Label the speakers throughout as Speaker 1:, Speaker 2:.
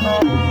Speaker 1: ค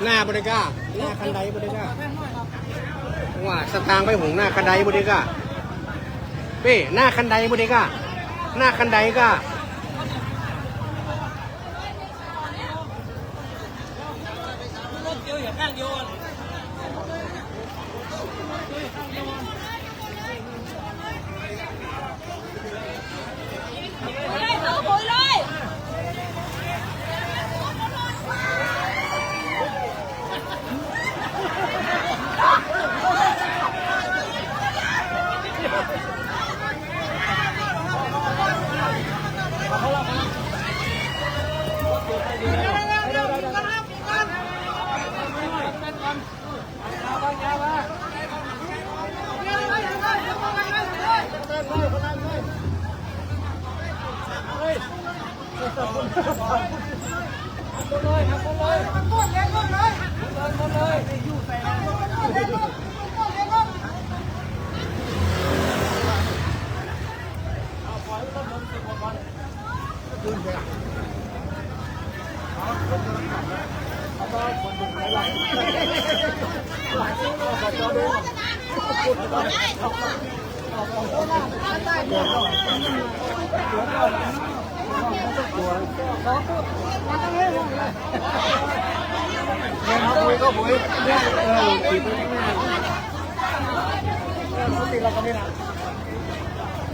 Speaker 1: หน้าบริก้าหน้าคันไดบริก้าว่าสตางค์ไปหงหน้าคันไดบริก้าเป้หน้าคันไดบริก้าหน้าคันไดก้า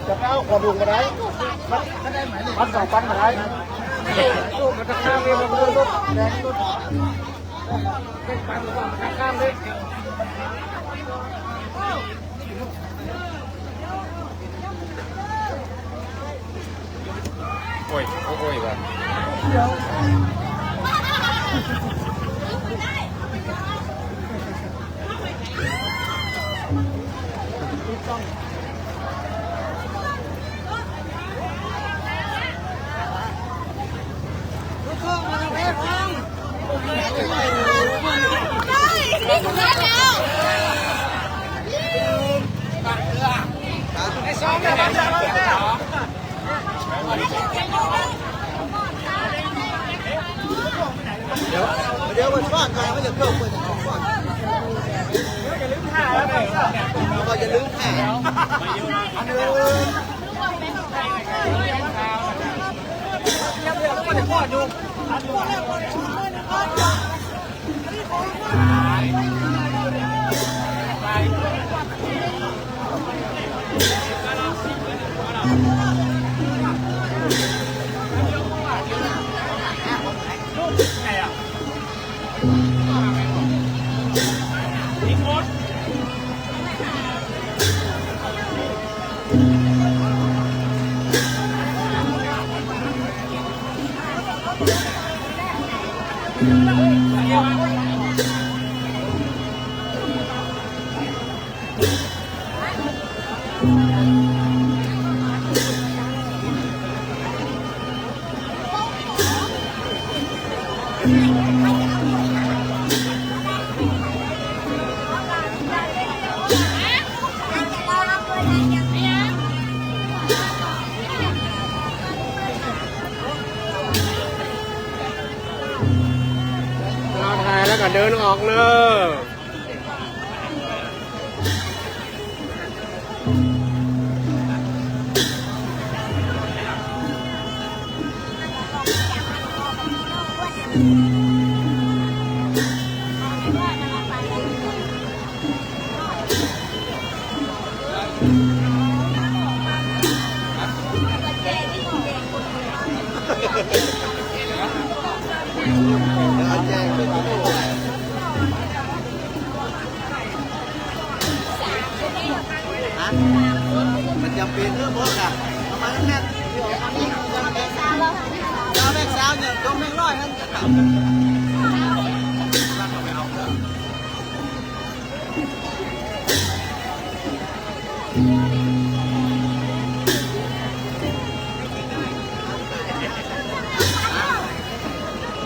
Speaker 1: จะเอาขอดุงมาได้มัดสองปั้นมาได้ลูกมันจะข้ามเลยมันลูกแดงลูกเป็นปั้นมันข้ามเลยโอ้ยโอ้ยกันเดี๋ยวมันฟาดมาไม่จะเพิ่มเลยฟาดอย่าลืมถ่ายแล้วก็อย่าลืมถ่ายแล้วก็เดินออกเนอะมันจำเป็นเรื่องพวกอะประมาณนั้นเราแบกสาวเนี่ยต้องแบกร้อยท่านจะทำ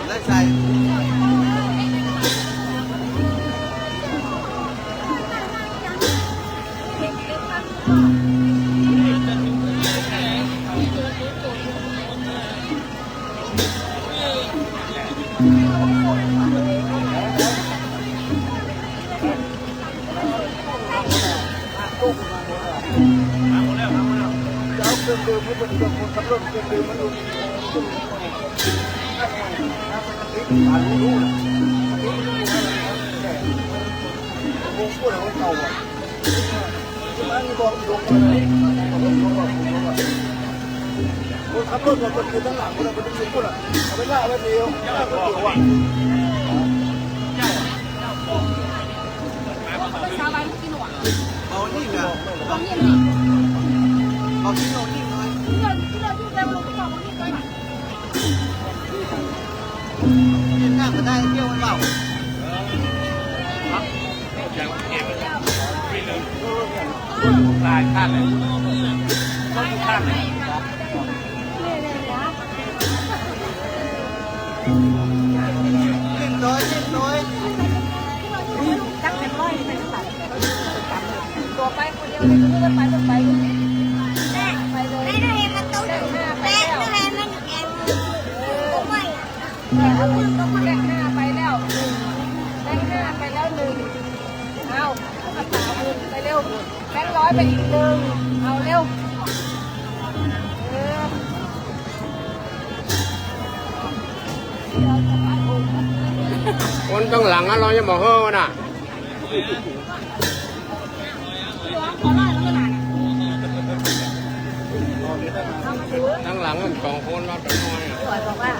Speaker 1: แล้วใส่ รื่องดื่มให้คนอื่นคนขับรถเครื่องดื่มมันดูผ่านรู้นะวงพูดของเก่าอ่ะที่มันบอกลงเลยคนขับรถคนคือทั้งหลังคนเป็นสิ่งพูดอ่ะเอาไปล่าไปเดียวล่าไปเดียวอ่ะ
Speaker 2: ชาวบ้านกินหวาน
Speaker 3: เอานี่เหรอ
Speaker 2: ต้องเย็นนี่
Speaker 3: เอาที่เอานี่น้อย
Speaker 2: ที่เราอยู่ในโรงพยาบาลนี่ก็
Speaker 3: กินหน้าก็ได้เที่ยวมันเปล่า
Speaker 1: ลายข้างเลยต้องดูข้างเลย
Speaker 3: เล่นน้อยเล่นน้อย
Speaker 2: จักเป็นร้อยไปทั้งหลายตัวไปคนเดียวเลยคือไปต้องไปไปเลยแม่มันต้องแม่ไปแล้วแม่มันแอบแต่เอาคุณต้องแบ่ง5ไปแล้วแบ่ง5ไปแล้ว1เอากระเป๋าไปเร็วแบงค์100ไปอีก1เอาเร็ว
Speaker 1: คนตั้งหลังอ่ะเราจะบอกเฮ้อน่ะตั้งหลังมันสองคนเราจะน้อย
Speaker 2: สวยบอกว่า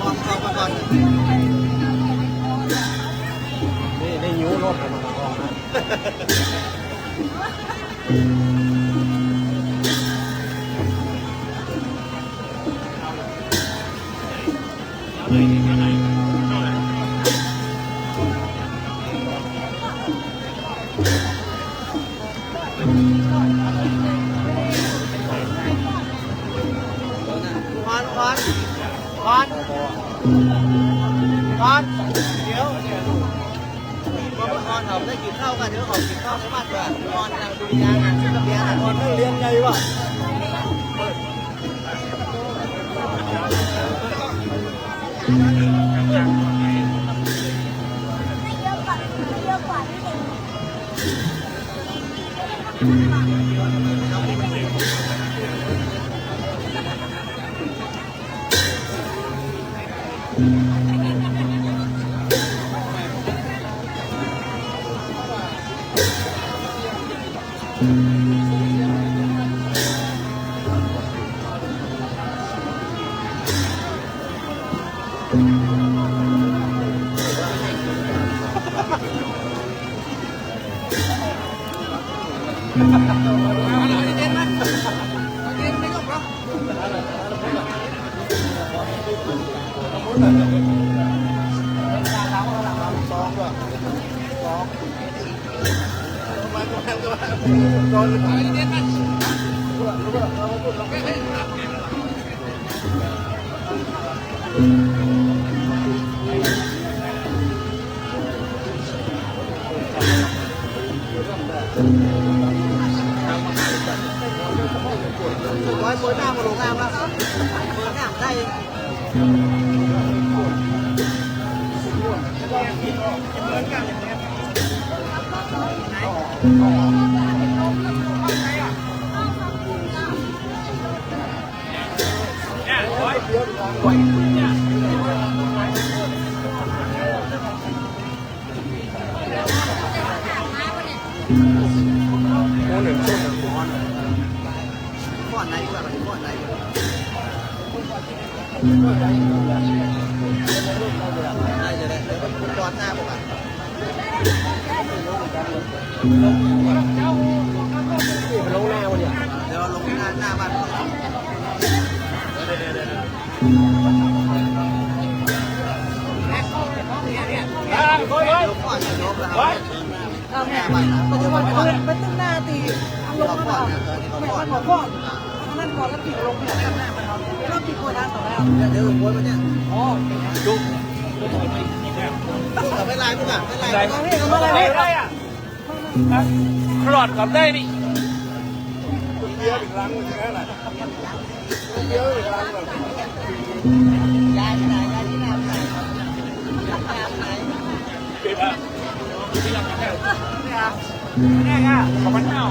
Speaker 3: มองเข้ามาก่อน
Speaker 1: นี่ได้ยิ้วรถมันออกนะ
Speaker 3: วันเดี๋ยววันเขาได้กินข้าวกันเดี๋ยวเขากินข้าวใช่ไหมก่อนวันเราดูยางานซื้อกับเบียร์นะวันเรียนไงวะร้อยเปิดหน้ามาลงน้ำแล้วเปิดหน้าได้ข้อไหนก็แบบข้อไหนได้จะได้เดี๋ยวมันร้อนหน้าผมอ่ะ
Speaker 1: ลงหน้าวันเนี้ย
Speaker 3: เดี๋ยวลงหน้าบ้านยกข้อยกแล้วครับหน้าบ้านไปเดี๋ยวมันก่อน
Speaker 2: ไปตึ้งหน้าตีลงมาไม่มันหัวก้อนนั่นก่อนแล้วติดลงเนี่ยหน้ามันเราติดโคด้านต่อแล้ว
Speaker 3: เดี๋ยวโวยมันเนี่ย
Speaker 2: อ๋อ
Speaker 3: ดูแต่ไม่ลายมึงอ่ะไม่ลาย
Speaker 1: ได้อ่ะคลอดกับได้นี่เบียร์อีกครั้งนึงแค่ไหน เดียวเลยครับ
Speaker 3: ยายที่ไหนยายที่ไหนไหนไหน
Speaker 1: ปิดอ่ะที่เราแค่เนี่ยค่ะขอบคุณเจ้า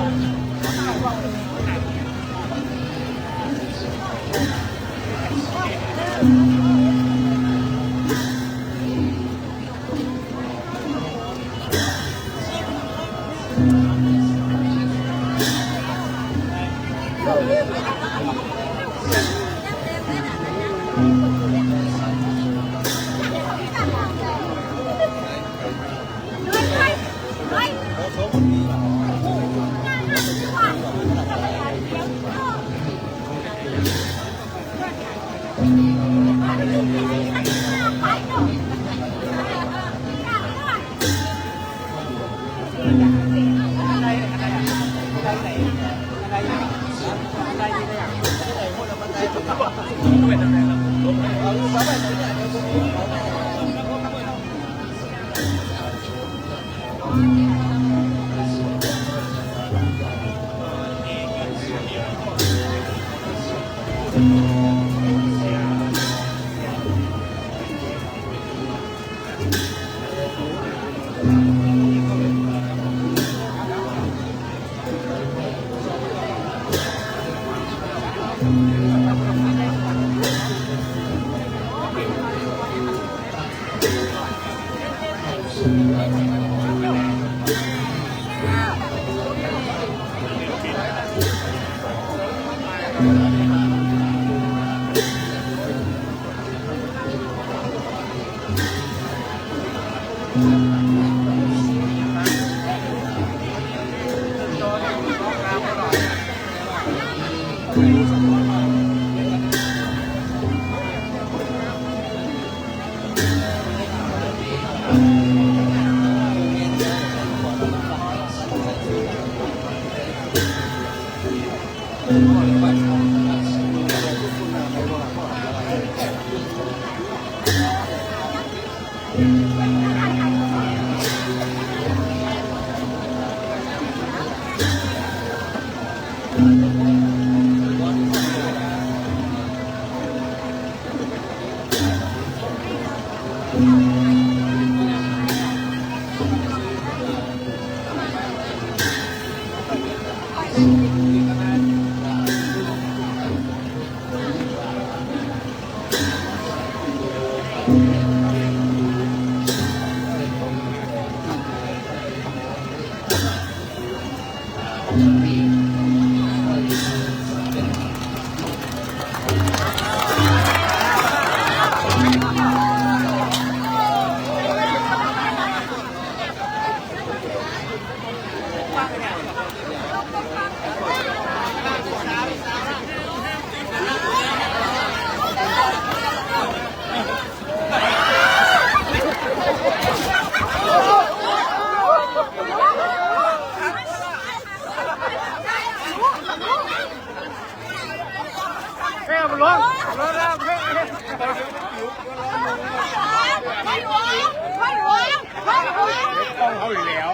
Speaker 1: ต้องเขาอยู่แล้ว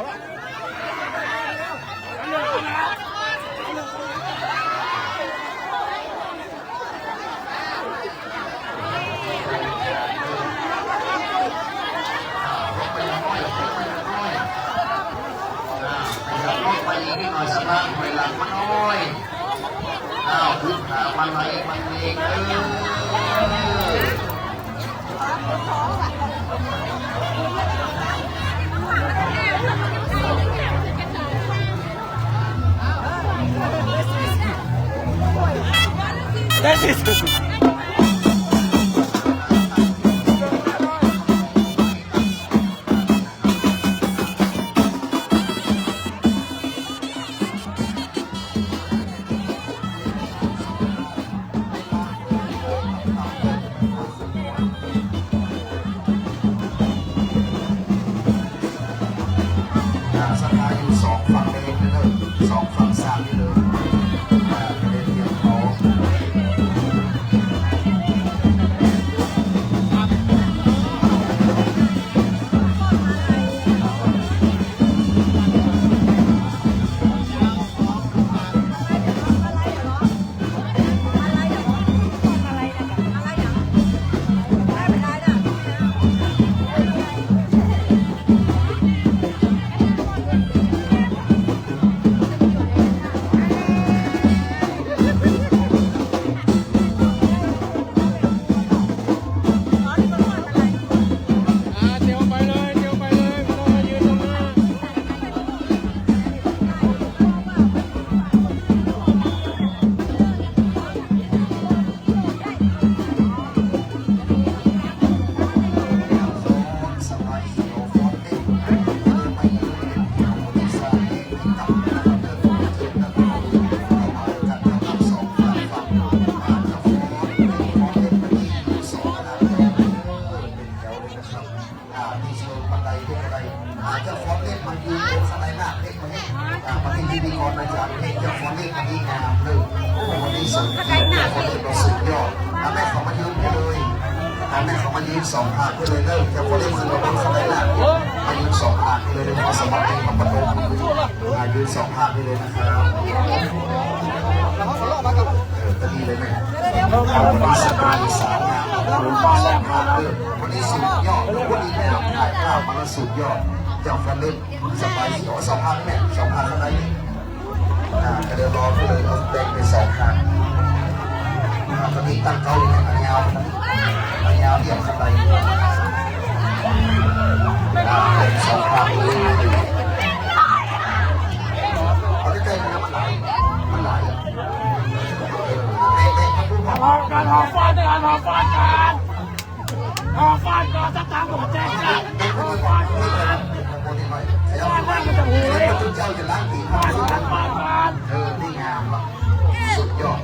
Speaker 4: ไปยังนี่หน่อยสักพักหน่อยหลังมาน้อยพึ่งหามันไหลมันเอง
Speaker 1: That's it.
Speaker 4: ที่เชิงบันไดเล็กบันไดเจ้าฟอนเล็กมันยืนบนสไลด์หน้าเล็กมาเนี่ยมาที่ที่มีคนมาจากเล็กเจ้าฟอนเล็กมันนี่งามเลยโอ้วันนี้สุดเจ้าฟอนเล็กเราสุดยอดแม่เขามายืนไปเลยแม่เขามายืน2 ภาคไปเลยเลิกเจ้าฟอนเล็กคือเราบนสไลด์หน้ามายืน2 ภาคไปเลยในความสมัครในความประโดมยืน2 ภาคไปเลยนะครับก็ดีเลยแม่วันนี้สบายสาวงามวันนี้สุดยอดวันนี้แม่ถ่ายภาพมาแล้วสุดยอดเจ้าฟอนเล็กสบาย2 ภาคแม่2 ภาคข้างในก็เดี๋ยวรอก็เลยเอาแบ่งเป็น2 ภาคตอนนี้ตั้งเก้าอี้อันยาวเรียบข้างในเป็น2 ภาคเลยเอาได้ใจมันไหล
Speaker 1: การหอฟาดการหอฟาดการหอฟาดก่อนสักครั้งผมแจ้งนะหอฟาดเจ้าจะล้างตีฟาดนี่งามสุดยอด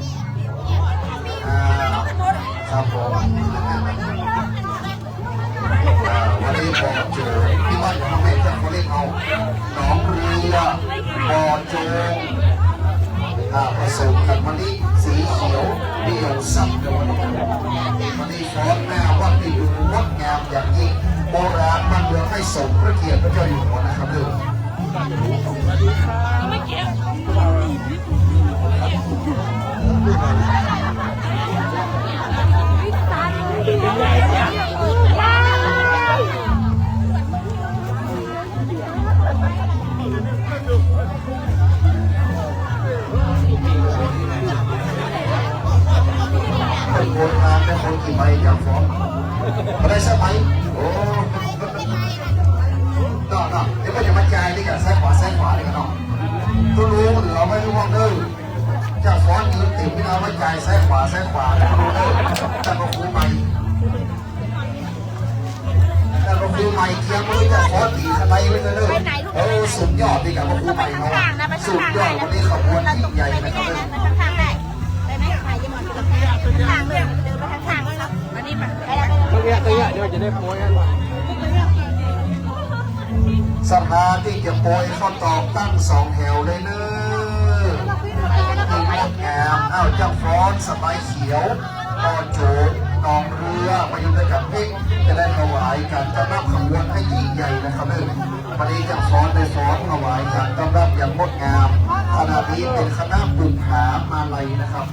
Speaker 1: ครับผมวันนี้พอเจอที่บ้านของแม่จะเขาเรียกเอาหนองเรือบ่อโจงผสมกับมะลิสีเขียวเดี่ยวซ้ำกันวันนี้ฟ้อนหน้าวัดที่อยู่งดงามอย่างยิ่งโบราณมันเมืองให้สมพระเกียรติพระเจ้าอยู่หัวนะครับเด้อไม่เกี่ยวเป็นคนงานเป็นคนกี่ใบจากฟ้องอะไรสักไหมโอ้ต่อเดี๋ยวก็จะมาจ่ายนี่กันซ้ายขวานี่กันเนาะตัวรู้หรือเราไม่รู้ว่าเด้อจากฟ้อนยืนติดที่เราไม่จ่ายซ้ายขวาแล้วแต่ก็คูใหม่แต่ก็คูใหม่เทียมเลยจากฟ้อนตีข้างในไว้เลยโอ้สุดยอดดีกับว่าคูใหม่เขาสุดยอดวันนี้ขบวนยิ่งใหญ่นะครับเลยเดี๋ยวจะได้โปรยกันสภาที่จะโปรยข้อตอกตั้ง2 แถวเลยเนอะมีงดงามเจ้าฟ้อนสบายเขียวต่อโจกนองเรือมาอยู่ด้วยกับพิกจะได้ถวายการต้อนรับขบวนให้ยิ่งใหญ่นะครับเลยวันนี้เจ้าฟ้อนได้ฟ้อนถวายการต้อนรับอย่างงดงามขณะนี้เป็นคณะบุญหามาลัยนะครับ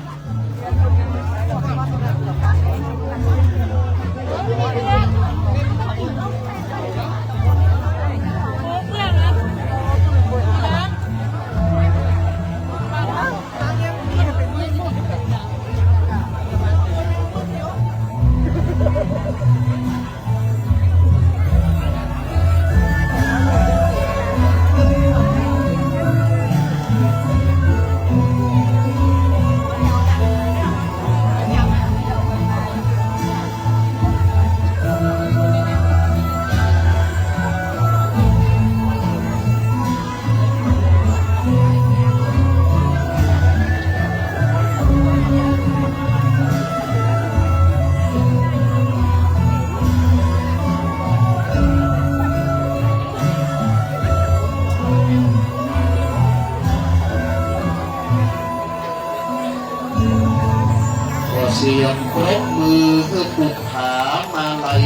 Speaker 1: เสียงปรบมือคือปลุกขามาลัย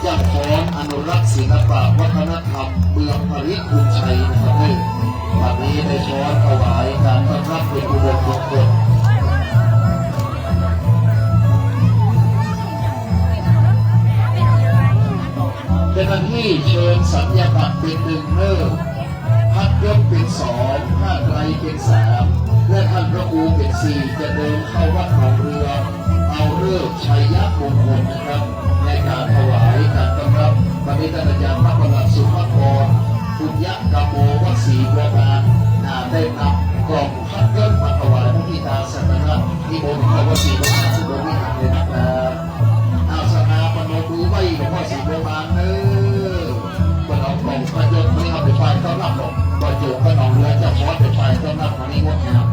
Speaker 1: จะฟ้อนอนุรักษ์ศิลปะวัฒนธรรมเมืองปริคุมชัยนะครับวันนี้ในฟ้อนถวายการต้อนรับเป็นอุดมมงคลเป็นวันที่เชิญสัญญาบัตรเป็น1 เลิกพัดยศเป็น2ผ้าไตรเป็น3และท่านพระครูเป็น4จะเดินเข้าวัดหนองเรือเอาเลิกชัยยะมงคลนะครับในการถวายการต้อนรับวันนี้ท่านอาจารย์พระประหลัดสุภกรปุญญกโมวัดศรีบัวบานได้นำกล่องพัดยศมาถวายพระพิธาสัตนะที่บนเขาวัดศรีบัวบานสุดวิหารเลยนะครับอาสนาปนมือไว้หลวงพ่อศรีบัวบานคนเอากล่องพัดยศไม่เอาไปไฟต้อนรับหรอกก็เจอพระหนองเรือจะฟ้อนไปไฟต้อนรับวันนี้งดงาม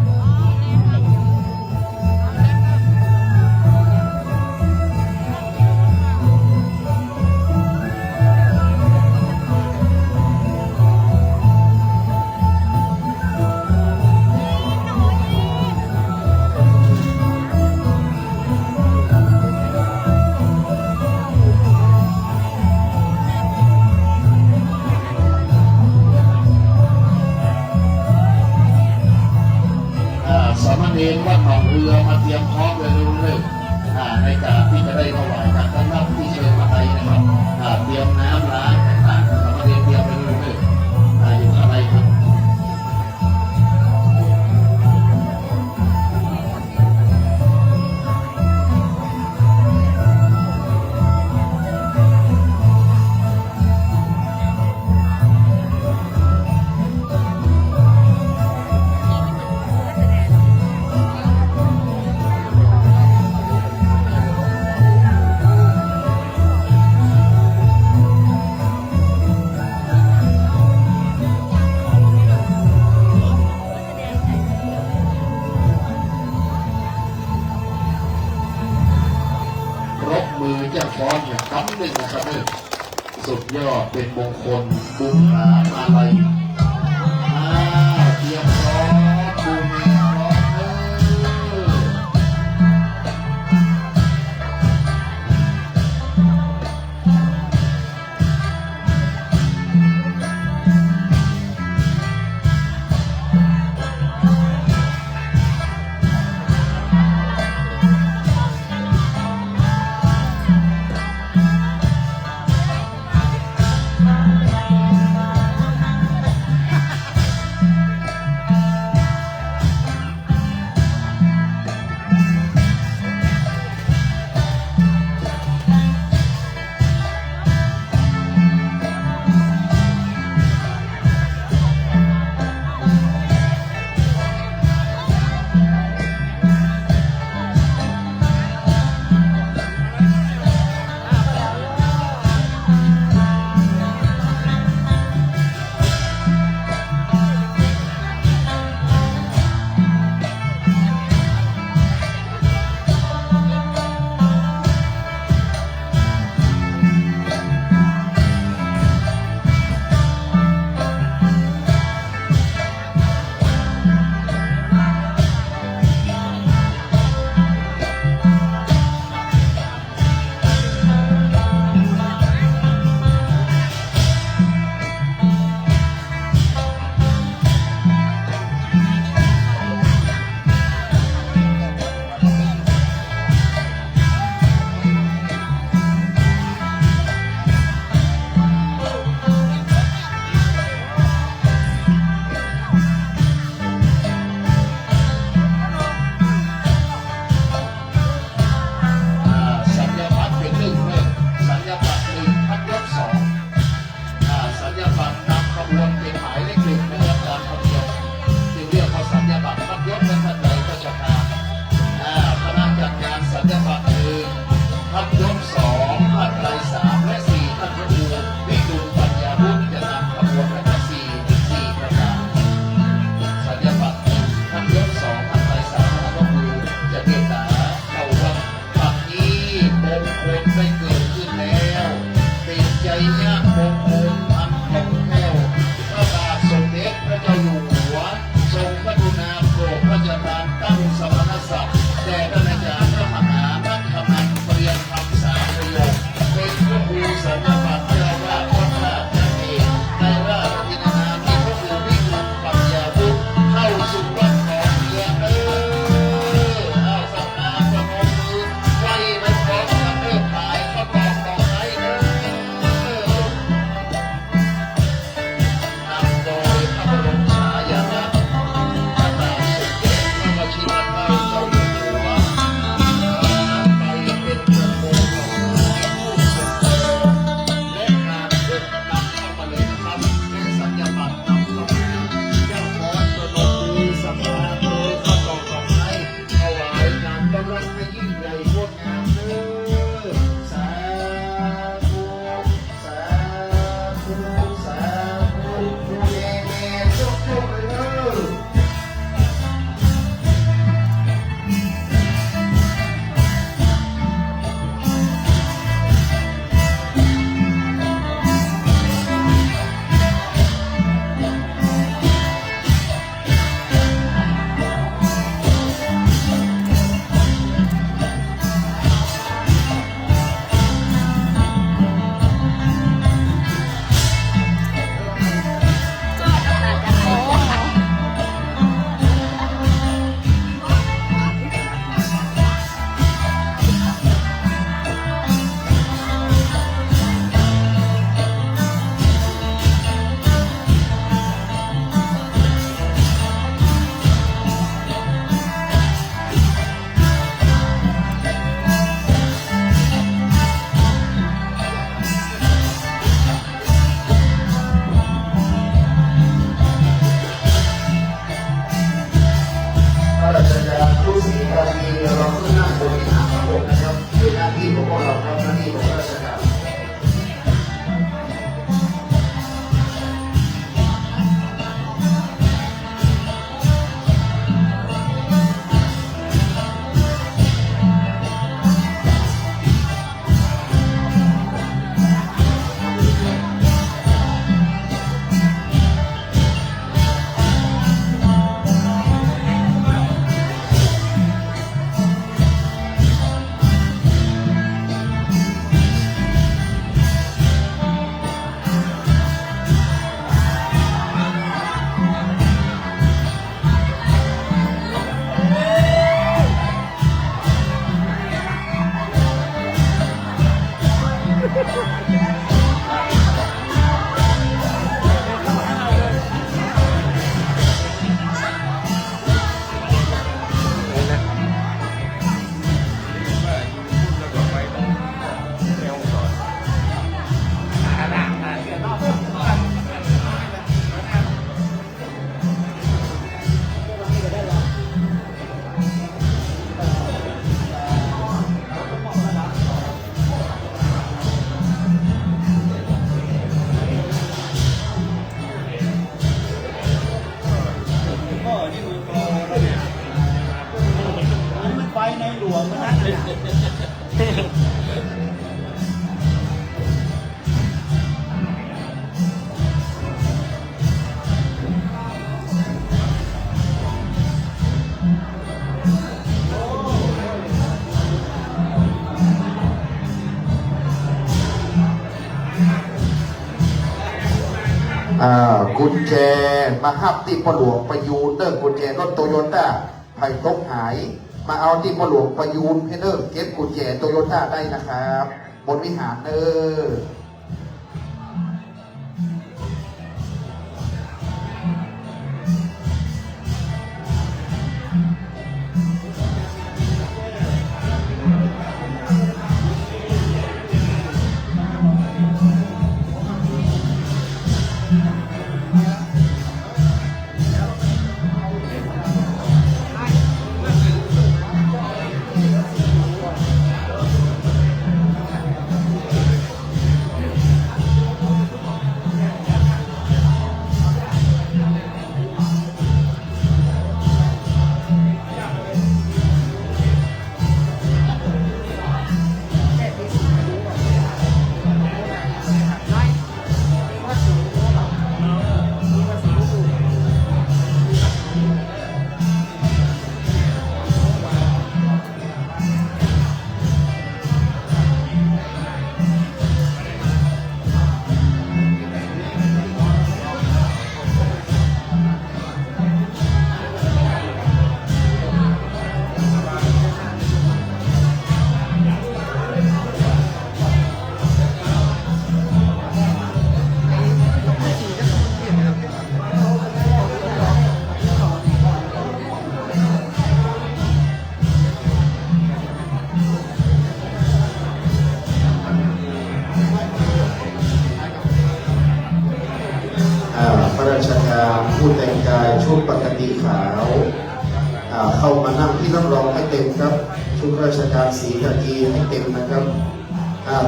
Speaker 4: ก็หนองเรือมาเตรียมพร้อมเลยเรื่อยๆในการที่จะได้ถวายการต้อนรับที่เชิญมาไทยนะครับเตรียมน้ำล้างต่างๆเราก็เตรียมไปเรื่อยๆอยู่อะไรครับมือจะฟ้อนอย่างคำหนึ่งนะครับสุดยอดเป็นมงคลบุญหามาลัยเตรียมพร้อมบุญพร้อ
Speaker 3: ก็นี่มือกลองเนี่ยมันไฟในหลวงนะ
Speaker 4: กุญแจมาห้ามที่พ่อหลวงประยูนเด้อกุญแจรถโตโยต้าไผ่ตกหายมาเอาที่พ่อหลวงประยูนให้เด้อเก็บกุญแจโตโยต้าได้นะครับบนวิหารเด้อข้าราชการผู้แต่งกายชุดปกติขาวเข้ามานั่งที่รับรองให้เต็มครับชุดข้าราชการสีกากีให้เต็มนะครับ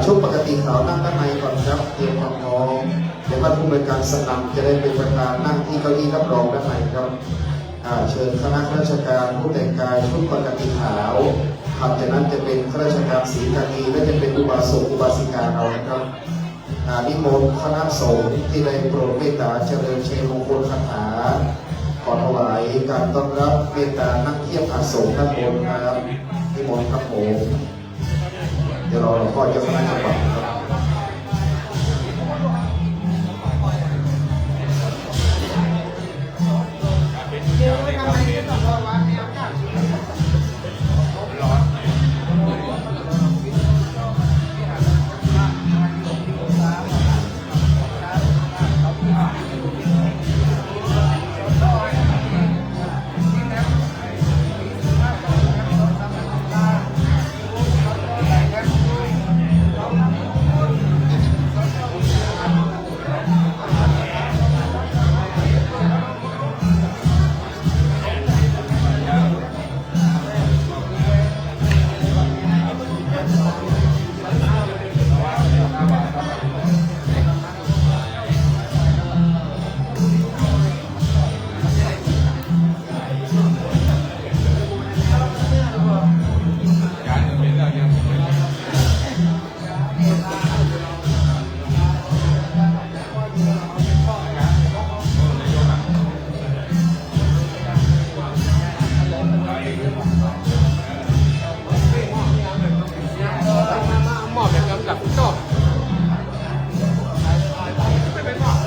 Speaker 4: ชุดปกติขาวนั่งด้านในก่อนครับเตรียมความพร้อมเดี๋ยวท่านผู้บริการสนามจะได้เป็นประธานนั่งที่เก้าอี้รับรองด้านในครับเชิญคณะข้าราชการผู้แต่งกายชุดปกติขาวถัดจากนั้นจะเป็นข้าราชการสีกากีและจะเป็นอุบาสกอุบาสิกาเรานะครับนิมนต์คณะสงฆ์ที่ได้โปรดเมตตาเจริญชัยมงคลคาถาขอถวายการต้อนรับเมตตานักเที่ยวอาสงฆ์ด้านบนครับนิมนต์ครับผมเดี๋ยวเราก็จะคณะจังหวัดครับ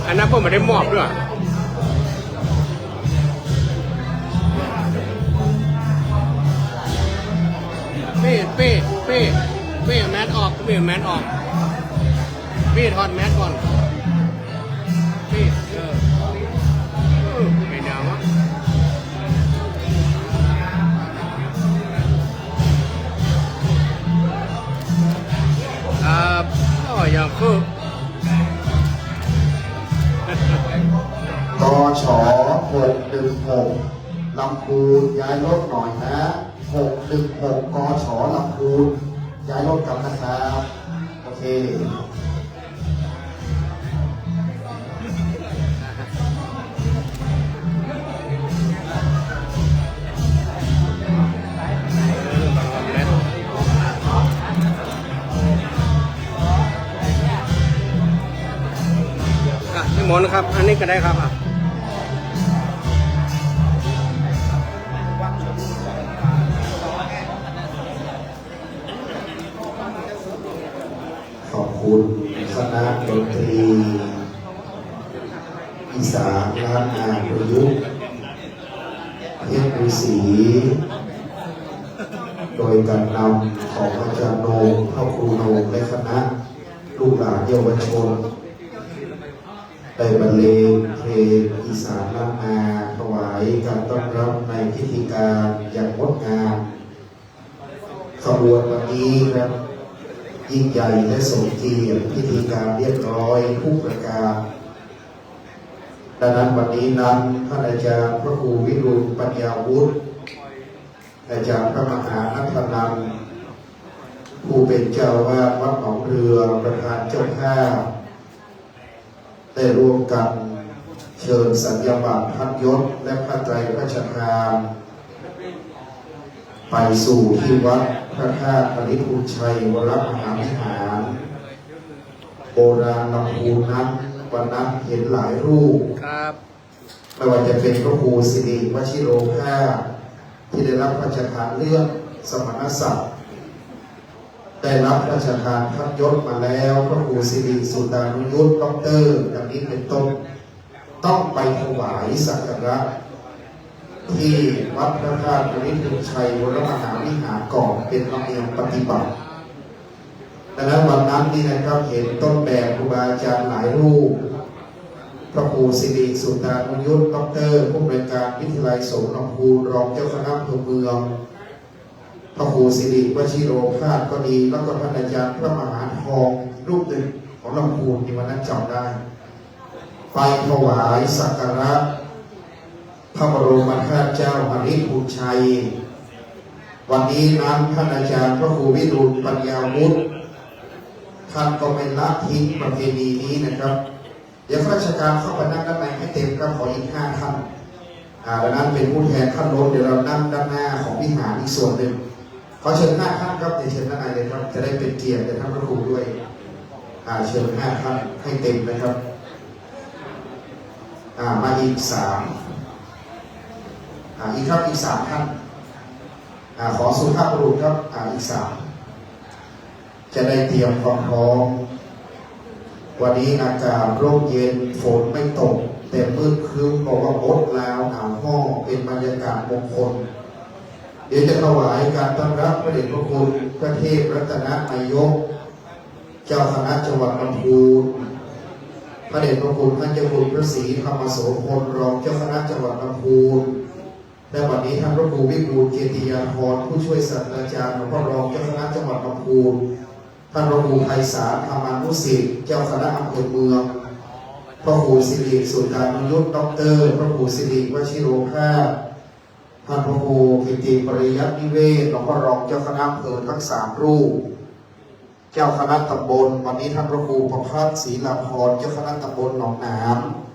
Speaker 1: อันนั้นผมไม่ได้มอบด้วยเป้แมสออก พี่ถอดแมสก่อนพี่ไม่หนาวอ่ะก็อย่างคือ
Speaker 4: กช616ลำพูนย้ายรถหน่อยนะ616กชลำพูนย้ายรถกลับนะครับโอเค
Speaker 1: นี่หมอนครับอันนี้ก็ได้ครับ
Speaker 4: ขอบคุณคณะดนตรีอีสานล้านนาประยุกต์เพชรฤาษีโดยการนำของอาจารย์โนเข้าครูโนและคณะลูกหลานเยาวชนได้บรรเลงเพลงอีสานล้านนาถวายการต้อนรับในพิธีการอย่างงดงามขบวนวันนี้ครับยิ่งใหญ่และสมเกียรติพิธีการเรียบร้อยทุกประการดังนั้นวันนี้นั้นท่านอาจารย์พระครูวิรุฬปัญญาวุฒิอาจารย์พระมหานัทนันท์ผู้เป็นเจ้าวาดวัดหนองเรือประธานเจ้าภาพได้ร่วมกันเชิญสัญญาบัตรพัดยศและพระไตรราชทานไปสู่ที่วัดพระธาตุปริพุทธชัยวรมหาวิหารโบราณลำพูนนั้นวันนั้นเห็นหลายรูป
Speaker 1: ครับ
Speaker 4: ไม่ว่าจะเป็นพระครูสิริวชิโรภาสที่ได้รับพระราชทานเลื่อนสมณศักดิ์ได้รับพระราชทานพัดยศมาแล้วพระครูสิริสุตานุยุทธด็อกเตอร์ดังนี้เป็นต้นต้องไปถวายสักการะที่วัดพระธาตุปริพุทธชัยวรมหาวิหารก่อนเป็นธรรมเนียมปฏิบัติดังนั้นวันนั้นนี่นะครับเห็นต้นแบบครูบาอาจารย์หลายรูปพระครูสิริสุตานุยุทธด็อกเตอร์ผู้อำนวยการวิทยาลัยสงฆ์ลำพูนรองเจ้าคณะอำเภอเมืองพระครูสิริวชิโรภาสก็ดีแล้วก็ท่านอาจารย์พระมหาทองรูปหนึ่งของลำพูนที่วันนั้นจำได้ไปถวายสักการะพระบรมธาตุเจ้าปริพุทธชัยวันนี้นั้นท่านอาจารย์พระครูวิรุฬปัญญาวุฒิท่านก็ไม่ละทิ้งประเพณีนี้นะครับเดี๋ยวข้าราชการเข้าไปนั่งด้านในให้เต็มครับขออีก5 ท่านดังนั้นเป็นผู้แทนท่านโน้นเดี๋ยวเรานั่งด้านหน้าของวิหารอีกส่วนหนึ่งขอเชิญ5 ท่านครับเชิญด้านในเลยครับจะได้เป็นเกียรติแก่ท่านพระครูด้วยเชิญ5 ท่านให้เต็มนะครับมาอีก3อีกครับอีก3 ท่านขอสุภาพบุรุษครับอีก3จะได้เตรียมความพร้อมวันนี้อากาศร่มเย็นฝนไม่ตกแต่มืดครึ้มบอกว่างดแล้วหนาวห้อเป็นบรรยากาศมงคลเดี๋ยวจะถวายการต้อนรับพระเดชพระคุณพระเทพรัตนนายกเจ้าคณะจังหวัดลำพูนพระเดชพระคุณท่านเจ้าคุณพระศรีธรรมโสพลรองเจ้าคณะจังหวัดลำพูนและวันนี้ท่านพระครูวิบูลย์เกียรติยาภรณ์ผู้ช่วยศาสตราจารย์พระรองเจ้าคณะจังหวัดลำพูนท่านพระครูไพศาลธรรมานุสิทธิ์เจ้าคณะอำเภอเมืองพระครูสิริสุตานุยุทธด็อกเตอร์พระครูสิริวชิโรภาสท่านพระครูกิติปริยัตินิเวศหลวงพ่อรองเจ้าคณะอำเภอทั้ง3 รูปเจ้าคณะตำบลวันนี้ท่านพระครูประภัสศรีลาภรณ์เจ้าคณะตำบลหนองน้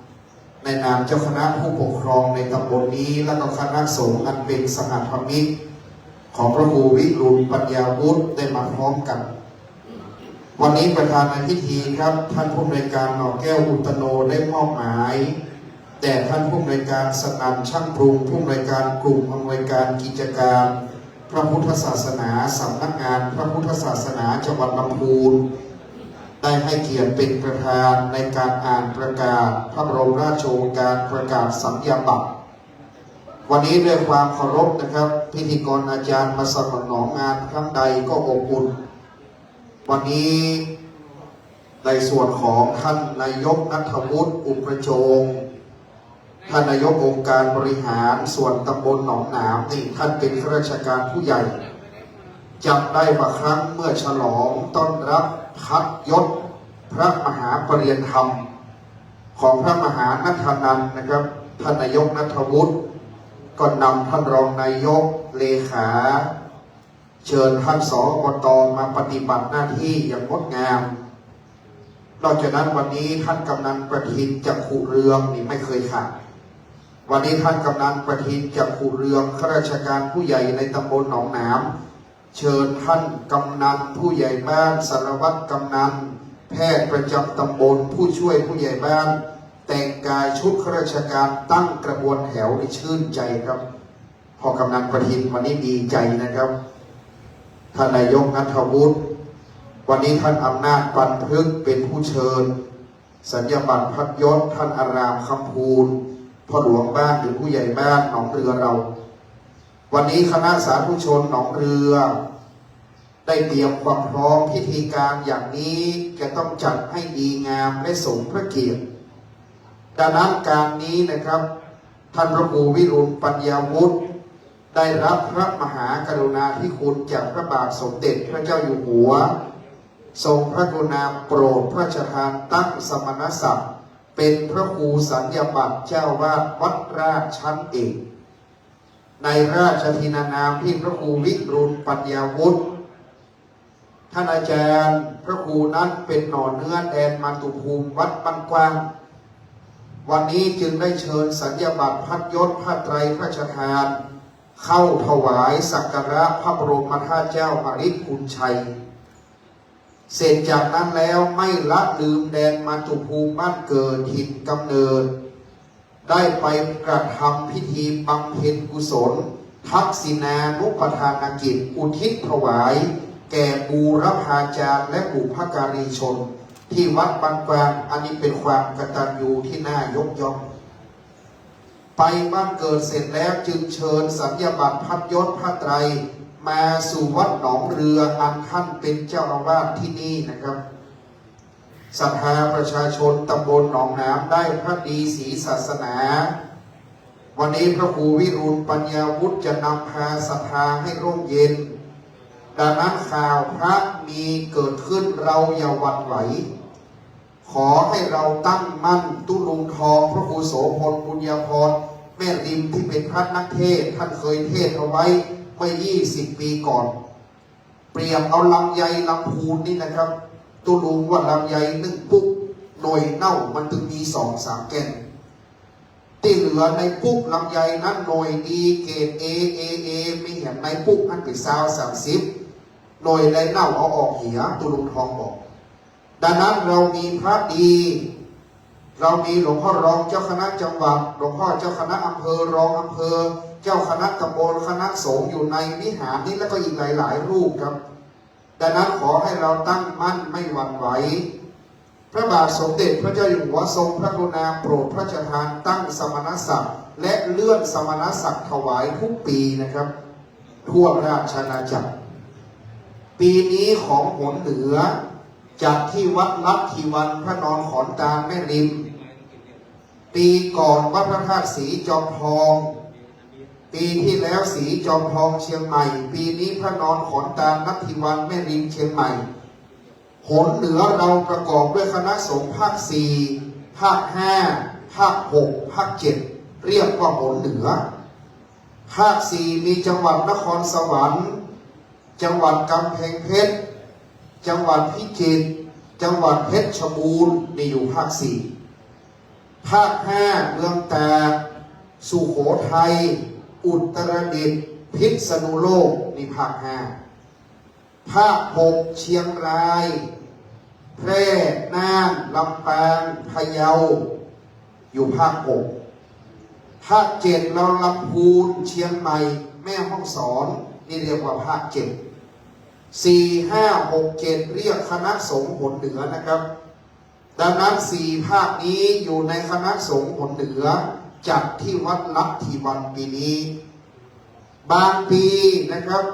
Speaker 4: ำในนามเจ้าคณะผู้ปกครองในตำบลนี้และก็คณะสงฆ์อันเป็นสหธรรมิกของพระครูวิรุฬปัญญาวุฒิได้มาพร้อมกันวันนี้ประธานในพิธีครับท่านผู้อำนวยการหน่อแก้วอุตโนได้มอบหมายแต่ท่านผู้อำนวยการสนั่นช่างปรุงผู้อำนวยการกลุ่มอำนวยการกิจการพระพุทธศาสนาสำนักงานพระพุทธศาสนาจังหวัดลำพูนได้ให้เกียรติเป็นประธานในการอ่านประกาศพระบรมราชโองการประกาศสัญญาบัตรวันนี้ด้วยความเคารพนะครับพิธีกรอาจารย์มาสนองงานครั้งใดก็อบอุ่นวันนี้ ในส่วนของท่านนายกณัฐวุฒิอุปโจงท่านนายกองค์การบริหารส่วนตำบลหนองหนามนี่ท่านเป็นข้าราชการผู้ใหญ่จำได้ว่าครั้งเมื่อฉลองต้อนรับพัดยศพระมหาปรริญญาธรรมของพระมหานัทนันท์นะครับท่านนายกณัฐวุฒิก็นำท่านรองนายกเลขาเชิญท่านสอบต.มาปฏิบัติหน้าที่อย่างงดงามนอกจากนั้นวันนี้ท่านกำนันประทินจักขุเรืองนี่ไม่เคยขาดวันนี้ท่านกำนันประทินจักขุเรืองข้าราชการผู้ใหญ่ในตำบลหนองหนามเชิญท่านกำนันผู้ใหญ่บ้านสารวัตรกำนันแพทย์ประจำตำบลผู้ช่วยผู้ใหญ่บ้านแต่งกายชุดข้าราชการตั้งกระบวนแถวในชื่นใจครับพอกำนันประทินวันนี้ดีใจนะครับท่านนายกณัฐวุฒิวันนี้ท่านอำนาจปันพฤกษ์เป็นผู้เชิญสัญญาบัตรพัดยศท่านอารามคำพูนพ่อหลวงบ้านหรือผู้ใหญ่บ้านหนองเรือเราวันนี้คณะสาธุชนหนองเรือได้เตรียมความพร้อมพิธีการอย่างนี้จะต้องจัดให้ดีงามและสมพระเกียรติดังนั้นการนี้นะครับท่านพระครูวิรุฬปัญญาวุฒิได้รับพระมหากรุณาธิคุณจากพระบาทสมเด็จพระเจ้าอยู่หัวทรงพระกรุณาโปรดพระราชทานตั้งสมณศักดิ์เป็นพระครูสัญญาบัตรเจ้าวาดวัดราชชั้นเอกในราชทินานามที่พระครูวิรุฬปัญญาวุฒิท่านอาจารย์พระครูนั้นเป็นหน่อเนื้อแดนมาตุภูมิวัดบ้านกว้างวันนี้จึงได้เชิญสัญญาบัตรพัดยศผ้าไตรพระราชทานเข้าถวายสักการะพระบรมธาตุเจ้าปริพุนชัยเสร็จจากนั้นแล้วไม่ละลืมแดนมาตุภูมิบ้านเกิดถิ่นกำเนิดได้ไปกระทำพิธีบำเพ็ญกุศลทักษิณานุปทานกิจอุทิศถวายแก่บูรพาจารย์และบุพการีชนที่วัดบางกวางอันนี้เป็นความกตัญญูที่น่ายกย่องไปบ้านเกิดเสร็จแล้วจึงเชิญสัญญาบัตรพัดยศผ้าไตรมาสู่วัดหนองเรืออันท่านเป็นเจ้าอาวาสที่นี่นะครับศรัทธาประชาชนตำบลหนองน้ำได้พระดีศรีศาสนาวันนี้พระครูวิรุฬปัญญาวุฒิจะนำพาศรัทธาให้ร่มเย็นดังนั้นข่าวพระมีเกิดขึ้นเราอย่าหวั่นไหวขอให้เราตั้งมั่นตุลุงทองพระครูโสพลบุญญาภรณ์แม่ริมที่เป็นพระนักเทศท่านเคยเทศเอาไว้เมื่อ20 ปีก่อนเปรียบเอาลำไยลำพูนนี่นะครับตุลุงว่าลำไยนึ่งปุ๊บหน่วยเน่ามันถึงมี2-3 แก่นที่เหลือในปุ๊บลำไยนั้นหน่วยดีเกรดเอไม่เห็นในปุ๊บนั้นเป็น30หน่วยในเน่าเอาออกเหียตุลุงทองบอกดังนั้นเรามีพระดีเรามีหลวงพ่อรองเจ้าคณะจังหวัดหลวงพ่อเจ้าคณะอำเภอรองอำเภอเจ้าคณะตำบลคณะสงฆ์อยู่ในวิหารนี้แล้วก็อีกหลายรูปครับดังนั้นขอให้เราตั้งมั่นไม่หวั่นไหวพระบาทสมเด็จพระเจ้าอยู่หัวทรงพระกรุณาโปรดพระราชทานตั้งสมณศักดิ์และเลื่อนสมณศักดิ์ถวายทุกปีนะครับทั่วราชอาณาจักรปีนี้ของหนเหนือจัดที่วัดลัทธิวันพระนอนขอนตาลแม่ริมปีก่อนวัดพระธาตุศรีจอมทองปีที่แล้วศรีจอมทองเชียงใหม่ปีนี้พระนอนขอนตาลลัทธิวันแม่ริมเชียงใหม่หนเหนือเราประกอบด้วยคณะสงฆ์ภาค4ภาค5ภาค6ภาค7เรียกว่าหนเหนือภาค4มีจังหวัดนครสวรรค์จังหวัดกำแพงเพชรจังหวัดพิจิตรจังหวัดเพชรบูรณ์นี่อยู่ภาค4ภาค5เมืองตากสุโขทัยอุตรดิตถ์พิษณุโลกนี่ภาค5ภาค6เชียงรายแพร่น่านลำปางพะเยาอยู่ภาค6ภาค7เราลำพูนเชียงใหม่แม่ฮ่องสอนนี่เรียกว่าภาค7 4 5 6 7เรียกคณะสงฆ์หนเหนือนะครับดังนั้น4ภาคนี้อยู่ในคณะสงฆ์หนเหนือจัดที่วัดลัทธิวันปีนี้บางปีนะครับ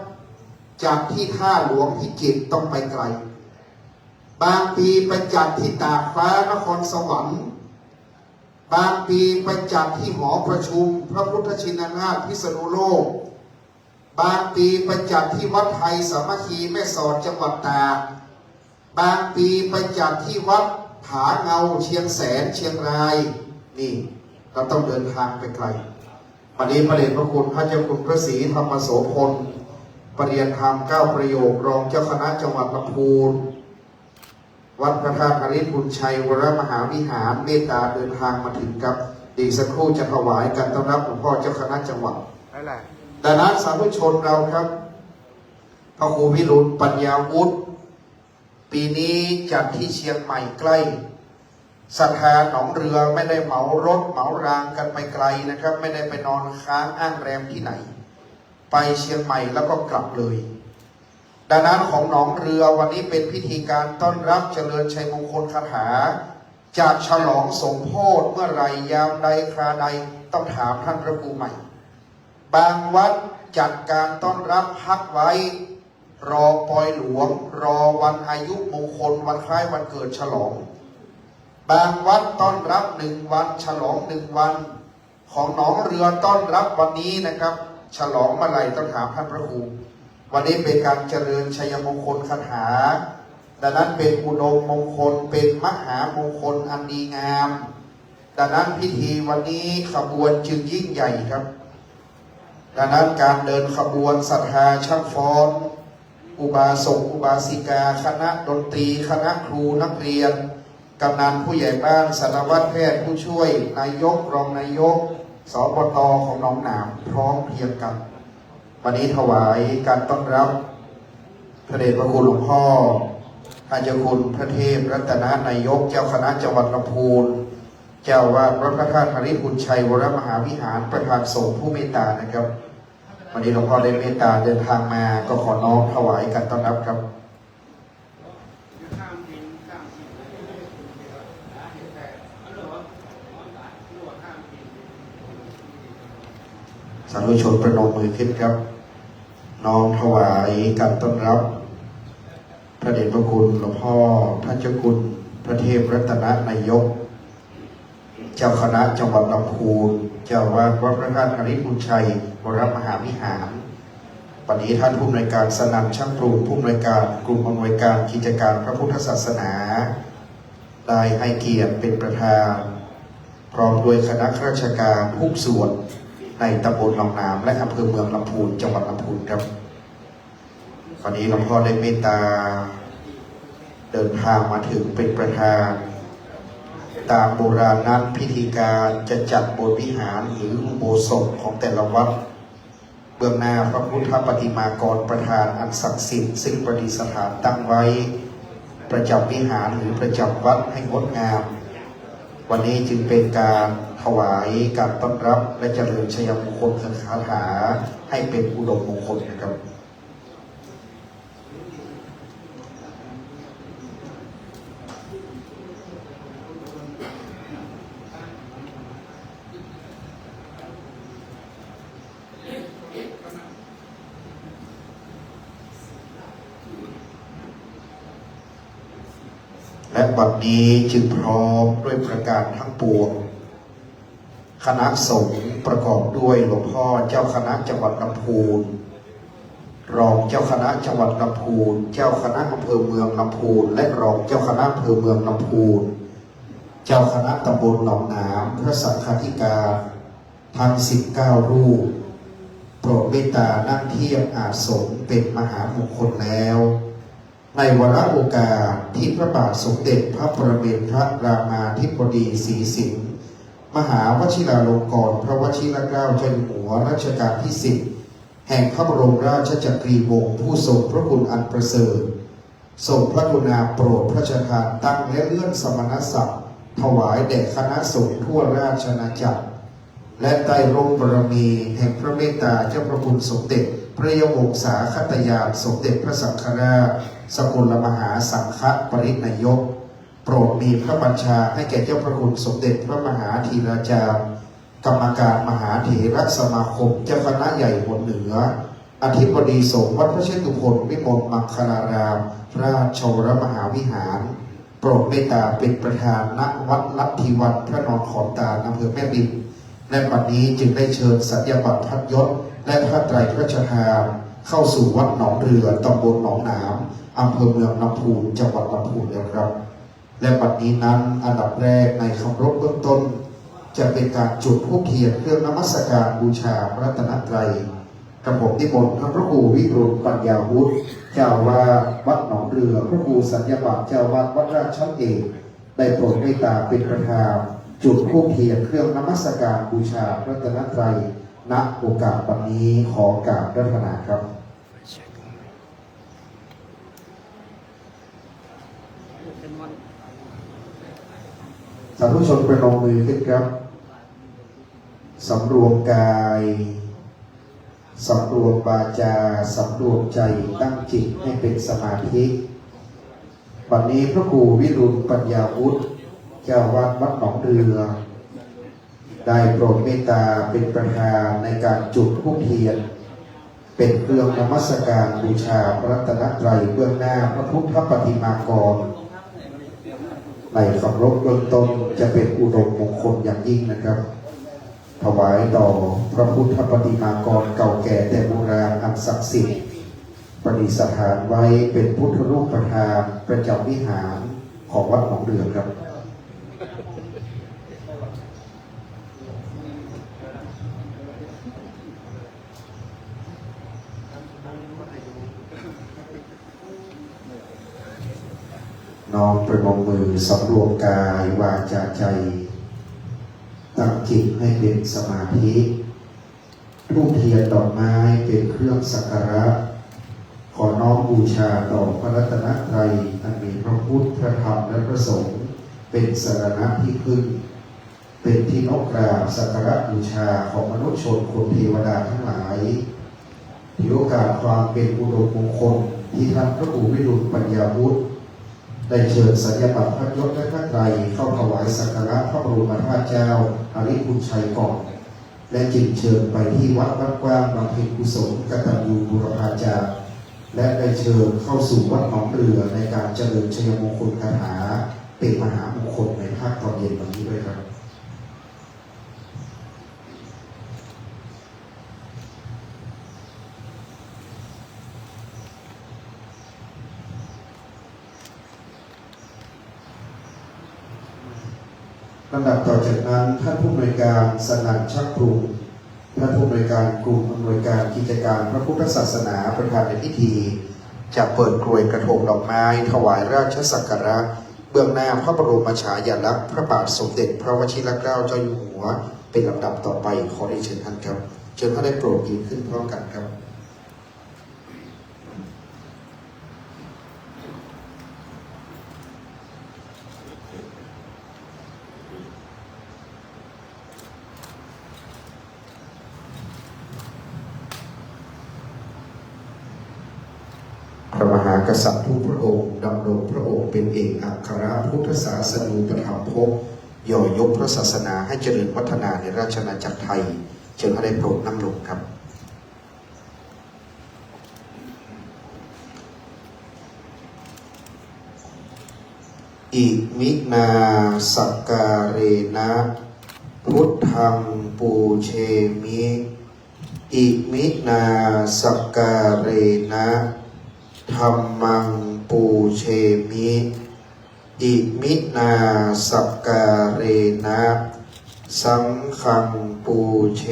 Speaker 4: จัดที่ท่าหลวงพิจิตรต้องไปไกล บางปีไปจัดที่ตากฟ้านครสวรรค์บางปีไปจัดที่หอประชุมพระพุทธชินราชพิษณุโลกบางปีไปจัดที่วัดไทยสามัคคีแม่สอดจังหวัดตากบางปีไปจัดที่วัดผาเงาเชียงแสนเชียงรายนี่เราต้องเดินทางไปไกลวันนี้พระเดชพระคุณพระเจ้าคุณพระศรีธรรมโสพลปริยนธรรม9ประโยครองเจ้าคณะจังหวัดลำพูนวัดพระธาตุนฤทธิ์บุญชัยวรมหาวิหารเมตตาเดินทางมาถึงครับอีกสักครู่จะถวายการต้อนรับหลวงพ่อเจ้าคณะจังหวัดดังนั้นสาธุชนเราครับพระครูวิรุฬปัญญาวุฒิปีนี้จัดที่เชียงใหม่ใกล้ศรัทธาหนองเรือไม่ได้เหมารถเหมารางกันไปไกลนะครับไม่ได้ไปนอนค้างอ้างแรมที่ไหนไปเชียงใหม่แล้วก็กลับเลยดังนั้นของหนองเรือวันนี้เป็นพิธีการต้อนรับเจริญชัยมงคลคาถาจากฉลองสมโภชเมื่อไรยามใดคราใดต้องถามท่านพระครูใหม่บางวัดจัดการต้อนรับพักไว้รอปอยหลวงรอวันอายุมงคลวันคล้ายวันเกิดฉลองบางวัดต้อนรับ1 วันฉลอง1 วันของหนองเรือต้อนรับวันนี้นะครับฉลองเมื่อไรต้องถามท่านพระครูวันนี้เป็นการเจริญชัยมงคลคาถาดังนั้นเป็นอุดมมงคลเป็นมหามงคลอันดีงามดังนั้นพิธีวันนี้ขบวนจึงยิ่งใหญ่ครับดังนั้นการเดินขบวนศรัทธาช่างฟ้อนอุบาสกอุบาสิกาคณะดนตรีคณะครูนักเรียนกำนันผู้ใหญ่บ้านสารวัตรแพทย์ผู้ช่วยนายกรองนายกสปต.ของหนองหนามพร้อมเพรียงกันวันนี้ถวายการต้อนรับพระเดชพระคุณหลวงพ่อพระเจ้าคุณพระเทพรัตนนายกเจ้าคณะจังหวัดลำพูนเจ้าวาดวัดพระธาตุนฤทธิ์บุญชัยวรมหาวิหารประธานสงฆ์ผู้เมตตานะครับวันนี้หลวงพ่อได้เมตตาเดินทางมาก็ขอน้อมถวายการต้อนรับครับสาธุชนประนมมือขึ้นครับน้อมถวายการต้อนรับพระเดชพระคุณหลวงพ่อพระเจ้าคุณพระเทพรัตนนายกเจ้าคณะจังหวัดลำพูนเจ้าวาดวัดพระธาตุนฤทธิ์บุญชัยวรมหาวิหารวันนี้ท่านผู้อำนวยการสนั่นช่างปรุงผู้อำนวยการกลุ่มอำนวยการกิจการพระพุทธศาสนาได้ให้เกียรติเป็นประธานพร้อมด้วยคณะข้าราชการทุกส่วนในตำบลหนองน้ำและอำเภอเมืองลำพูนจังหวัดลำพูนครับวันนี้หลวงพ่อได้เมตตาเดินทางมาถึงเป็นประธานตามโบราณนั้นพิธีการจะจัดโบสถ์วิหารหรืออุโบสถของแต่ละวัดเบื้องหน้าพระพุทธปฏิมากรประธานอันศักดิ์สิทธิ์ซึ่งประดิษฐานตั้งไว้ประจำวิหารหรือประจำวัดให้งดงามวันนี้จึงเป็นการถวายการต้อนรับและเจริญชัยมงคลคาถาให้เป็นอุดมมงคลนะครับและบัดนี้จึงพร้อมด้วยประการทั้งปวงคณะสงฆ์ประกอบด้วยหลวงพ่อเจ้าคณะจังหวัดลำพูนรองเจ้าคณะจังหวัดลำพูนเจ้าคณะอำเภอเมืองลำพูนและรองเจ้าคณะอำเภอเมืองลำพูนเจ้าคณะตำบลหนองน้ำพระสังฆาธิการทั้ง19 รูปโปรดเมตตานั่งเทียบอาสงฆ์เป็นมหามงคลแล้วในวาระโอกาสที่พระบาทสมเด็จพระปรมินทรรามาธิบดีศรีสิงห์มหาวชิราลงกรณ์พระวชิรเกล้าเจ้าอยู่หัวรัชกาลที่10แห่งพระบรมราชจักรีวงศ์ผู้ทรงพระคุณอันประเสริฐทรงพระกรุณาโปรดพระราชทานตั้งและเลื่อนสมณศักดิ์ถวายแด่คณะสงฆ์ทั่วราชอาณาจักรและใต้ร่มบารมีแห่งพระเมตตาเจ้าพระคุณสมเด็จพระยวงศาคตยานสมเด็จพระสังฆราชสกลมหาสังฆปรินายกโปรดมีพระบัญชาให้แก่เจ้าพระคุณสมเด็จพระมหาธีราจารย์กรรมการมหาเถรสมาคมเจ้าคณะใหญ่หัวเหนือ อธิบดีสงฆ์วัดพระเชตุพนวิมลมังคลารามราชวรมหาวิหารโปรดเมตตาเป็นประธานณวัดลัทธิวันพระนอนขอนตาลอำเภอแม่ริมและบัดนี้จึงได้เชิญสัญญาบัตรพัดยศและผ้าไตรพระราชทานเข้าสู่วัดหนองเรือตำบลหนองหนามอำเภอเมืองลำพูนจังหวัดลำพูนแล้วครับ และบัดนี้นั้นอันดับแรกในคำรบเบื้องต้นจะเป็นการจุดธูปเทียนเครื่องนมัสการบูชาพระรัตนตรัยกระผมนิมนต์ท่านพระครูวิรุฬปัญญาวุฒิเจ้าวาดวัดหนองเรือพระครูสัญญาบัตรเจ้าวาดวัดราชเอกได้โปรดเมตตาเป็นประธานจุดธูปเทียนเครื่องนมัสการบูชาพระรัตนตรัยณโอกาสวันนี้ขอกราบรัตนาครับสาธุชนประนมมือขึ้นครับสำรวมกายสำรวมวาจาสำรวมใจตั้งจิตให้เป็นสมาธิวันนี้พระครูวิรุฬปัญญาวุฒิเจ้าวาดวัดหนองเรือได้โปรดเมตตาเป็นประธานในการจุดธูปเทียนเป็นเครื่องนมัสการบูชาพระรัตนตรัยเบื้องหน้าพระพุทธปฏิมากรในคำรบเบื้องต้นจะเป็นอุดมมงคลอย่างยิ่งนะครับถวายต่อพระพุทธปฏิมากรเก่าแก่แต่โบราณอันศักดิ์สิทธิ์ประดิษฐานไว้เป็นพุทธรูปประธานประจำวิหารของวัดหนองเรือครับน้อมประนมมือสำรวมกายวาจาใจตั้งจิตให้เป็นสมาธิธูปเทียนดอกไม้เป็นเครื่องสักการะขอน้อมบูชาต่อพระรัตนตรัยอันมีพระพุทธพระธรรมและพระสงฆ์เป็นสรณะที่พึ่งเป็นที่นอบกราบสักการะบูชาของมนุษย์ชนคนเทวดาทั้งหลายถือโอกาสความเป็นอุดมมงคลที่ท่านพระครูวิรุฬปัญญาวุฒิได้เชิญสัญญาบัตรพระยศและพระไตรเข้าถวายสักการะพระบรมธาตุเจ้าอริพุนชัยก่อนและจึงเชิญไปที่วัดบ้านกว้างบำเพ็ญกุศลกตัญญูบูรพาจารย์และได้เชิญเข้าสู่วัดหนองเรือในการเจริญชัยมงคลคาถาเป็นมหามงคลในภาคตอนเย็นวันนี้ด้วยครับลำดับต่อจากนั้นท่านผู้อำนวยการสนั่นชักพรุงท่านผู้อำนวยการกลุ่มอำนวยการกิจการพระพุทธศาสนาประธานในพิธีจะเปิดกรวยกระทงดอกไม้ถวายราชสักการะเบื้องหน้าพระบรมฉายาลักษณ์พระบาทสมเด็จพระวชิรเกล้าเจ้าอยู่หัวเป็นลำดับต่อไปขอได้เชิญท่านครับเชิญท่านได้โปรดยืนขึ้นพร้อมกันครับพระมหากษัตริย์ทุกพระองค์ดำรงพระองค์เป็นเอกอัครพุทธศาสนูปถัมภกย่อยกพระศาสนาให้เจริญพัฒนาในราชอาณาจักรไทยเชิญท่านได้โปรดนั่งลงครับอิมินาสักการเรนะพุทธังปูเชมิอิมินาสักการเรนะธัมมังปูเชมิอิมินาสักการเรนะสังฆังปูเช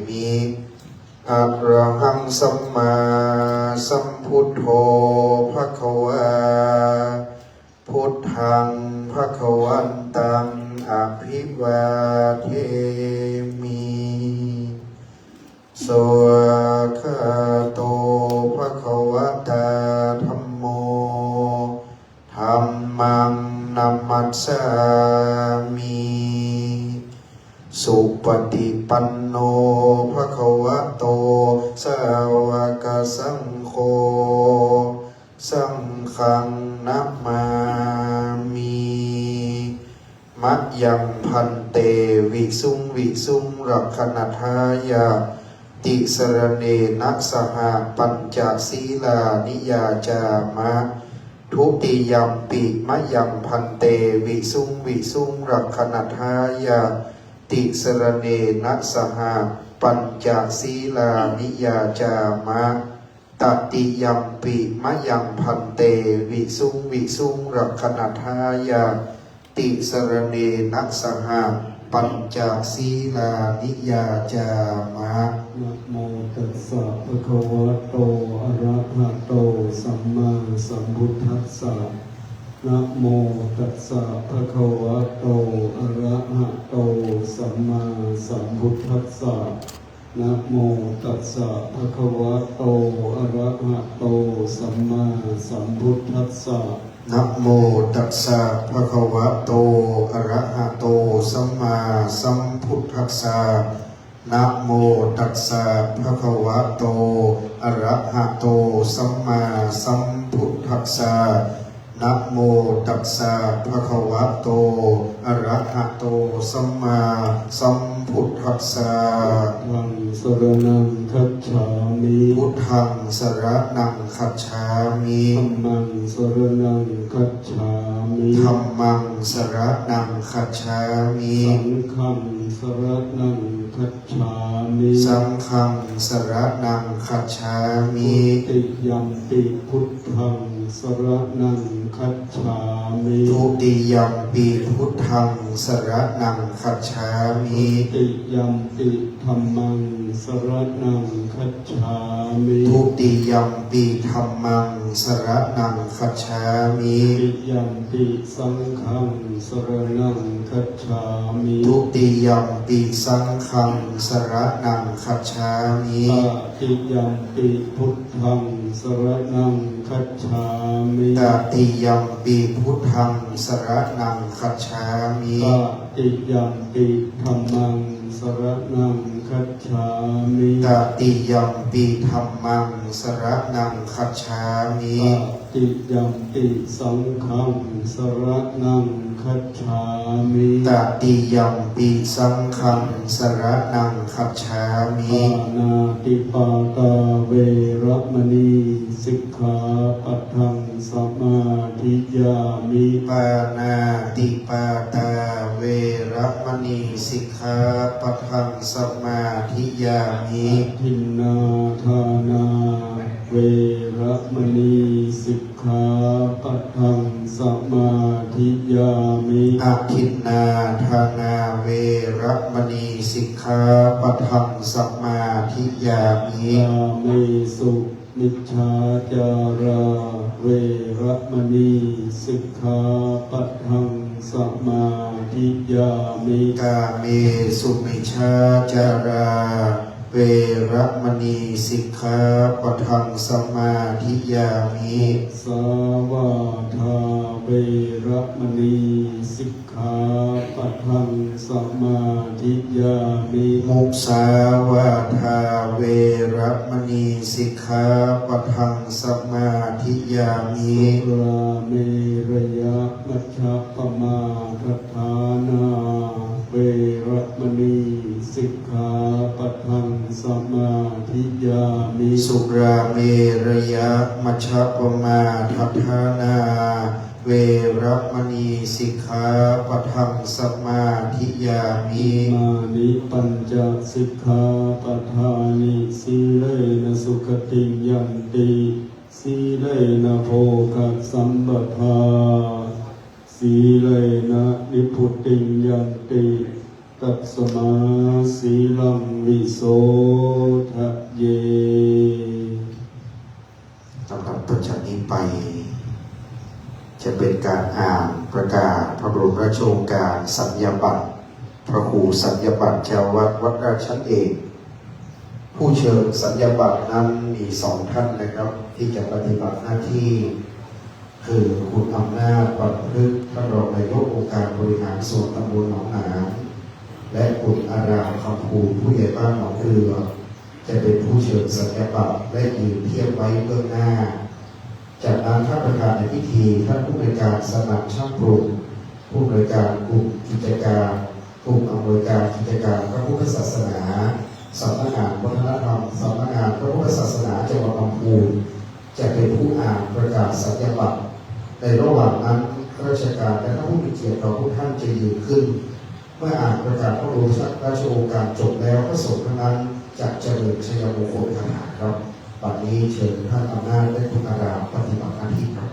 Speaker 4: มิอะระหังสัมมาสัมพุทโธภควาพุทธังภควันตังอภิวาเทมิสวากขาโตภควตาธัมโมธัมมังนัมมัสสามิสุปฏิปันโนภควโตสาวกสังโฆสังฆังนัมมามิมัจยังพันเตวิสุงรักขณทายะ ติสรเนนะสหปัญจศีลานิยาจามะทุติยัมปิมะยังพันเตวิสุงวิสุงรักขณทายาติสรเนนะสหปัญจศีลานิยาจามะตติยัมปิมะยังพันเตวิสุงวิสุงรักขณทายาติสรเนนะสหปัญจศีลานิยาจามะ
Speaker 5: นะโมตัสสะภะคะวะโตอะระหะโตสัมมาสัมพุทธัสสะนะโมตัสสะภะคะวะโตอะระหะโตสัมมาสัมพุทธัสสะนะโมตัสสะภะคะวะโตอะระหะโตสัมมาสัมพุทธัสสะ
Speaker 4: นะโมตัสสะภะคะวะโตอะระหะโตสัมมาสัมพุทธัสสะนะโมตัสสะภะคะวะโตอะระหะโตสัมมาสัมพุทธัสสะนะโมตัสสะภะคะวะโตอะระหะโตสัมมาสัมพุทธัสสะ
Speaker 5: ธังสรณังคัจฉามิ
Speaker 4: พุทธังสรณังคัจฉามิ
Speaker 5: ธัมมังสรณังคัจฉามิ
Speaker 4: ธัมมังสรณังคัจฉามิ
Speaker 5: สังฆังสรณังคัจฉามิ
Speaker 4: สังฆังสรณังคัจฉามิ
Speaker 5: ติยัมปิพุทธังสรณังคัจฉามิ
Speaker 4: ทุติยัมปิพุทธังสรณังคัจฉามิ
Speaker 5: ติยัมปิธัมมังสรณังคัจฉามิ
Speaker 4: ทุติยัมปิธัมมังสรณังคัจฉามิ
Speaker 5: ติยัมปิสังฆังสรณังคัจฉามิ
Speaker 4: ทุติยัมปิสังฆังสรณังคัจฉามิ
Speaker 5: ตติยัมปิพุทธังสรณังคัจฉามิ
Speaker 4: ตติยัมปิพุทธังสรณังคัจฉามิ
Speaker 5: ตติยัมปิธัมมังสรณังคัจฉามิ
Speaker 4: ตติยัมปิธัมมังสรณังคัจฉามิ
Speaker 5: ตติยัมปิสังฆังสรณังคัจฉามิ
Speaker 4: ตติยัมปิสังฆังสรณังคัจฉามิ
Speaker 5: ปานาติปาตาเวระมณีสิกขาปัทังสมาธิยามิ
Speaker 4: ปานาติปาตาเวระมณีสิกขาปะทังสมาธิยามิ
Speaker 5: ทินนาทานาเวระมณีสิกขาปัทังสมาธิยามิ
Speaker 4: อาทินนาทานาเวระมณีสิกขาปะทังสมาธิยามิ
Speaker 5: ยามิสุมิจฉาจาราเวระมณีสิกขาปัทังสมาธิยามิ
Speaker 4: กาเมสุมิชาจาราเวระมณีสิกขาปะทังสมาธิยามิ
Speaker 5: สาวาทาเวระมณีสิกขาปัทังสมาธิยามิ
Speaker 4: มุสาวาทาเวระมณีสิกขาปะทังสมาธิยามิ
Speaker 5: ราเมระยะมัชฌะปมาทฐานาเวระมณีสิกขาปัทังสมาธิยามิ
Speaker 4: สุราเมระยะมัชฌปมาทัฏฐานาเวระมณีสิกขาปะทังสมาธิยามิ
Speaker 5: มานิปัญจสิกขาปทานิสีเลนะสุขติยันติสีเลนะโภคสัมปทาสีเลนะนิพุตติยันติตัสมาสีลังวิโสทะเย
Speaker 4: ลำดับต่อจากนี้ไปจะเป็นการอ่านประกาศพระบรมราชโองการสัญญาบัตรพระครูสัญญาบัตรเจ้าวัดวัดราชชั้นเอกผู้เชิญสัญญาบัตรนั้นมีสองท่านนะครับที่จะปฏิบัติหน้าที่คือคุณอำนาจปัตพฤกษ์ท่านรองนายกองค์การบริหารส่วนตำบลหนองหานและคุณอารามคำภูมิผู้ใหญ่บ้านหนองเรือจะเป็นผู้เชิญสัญญาบัตรและยืนเทียบไว้เบื้องหน้าจากนั้นท่านประธานในพิธีท่านผู้บริการสนับช่างปรุงผู้บริการกลุ่มกิจการกลุ่มอำนวยการกิจการพระพุทธศาสนา สำนักงานวัฒนธรรมสำนักงานพระพุทธศาสนาจังหวัดลำพูนจะเป็นผู้อ่านประกาศสัญญบัตรในระหว่างนั้นข้าราชการและผู้มีเกียรติเราทุกท่านจะยืนขึ้นเมื่ออ่านประกาศพระบรมราชโองการจบแล้วพระสงฆ์นั้นจะเจริญชัยมงคลคาถาครับบัดนี้เชิญท่านอำนาจและคุณอารามปฏิบัติหน้าที่ครับ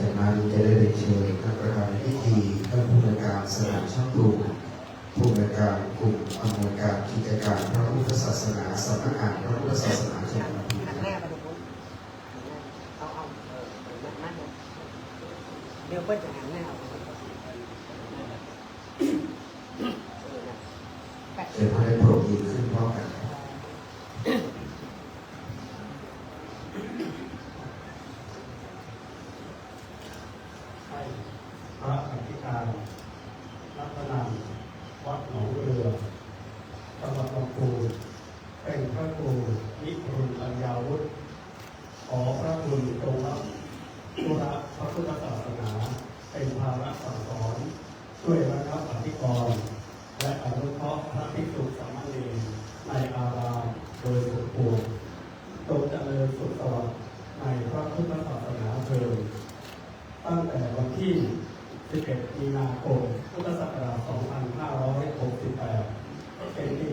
Speaker 4: จากนั้นจะได้เชิญท่านประธานในพิธีท่านผู้ในวยการสนามช่างปลูกผู้ในวยการกลุ่มอำนวยการกิจการพระพุทธศาสนาสำนักงานพระพุทธศาสนาจังหวัดลำพูนครับ
Speaker 3: เดี๋ยวเปิ้ลจะหันหน้า
Speaker 4: เชิญท่านได้โปรดยืนขึ้นพร้อมกันครับ
Speaker 5: ให้พระอธิการรัตนันวัดหนองเรือจังหวัดลำพูนเป็นพระครูนิพนธ์ปัญญาวุฒิขอพระคุณจงรับธุระพระพุทธศาสนาเป็นภาระสั่งสอนช่วยระงับอธิกรณ์และอนุเคราะห์พระภิกษุสามเณรในอารามโดยสุดปวงจงเจริญสุขสวัสดิ์ในพระพุทธศาสนาเถิดตั้งแต่วันที่ 11 มีนาคม พุทธศักราช 2568 เป็นปี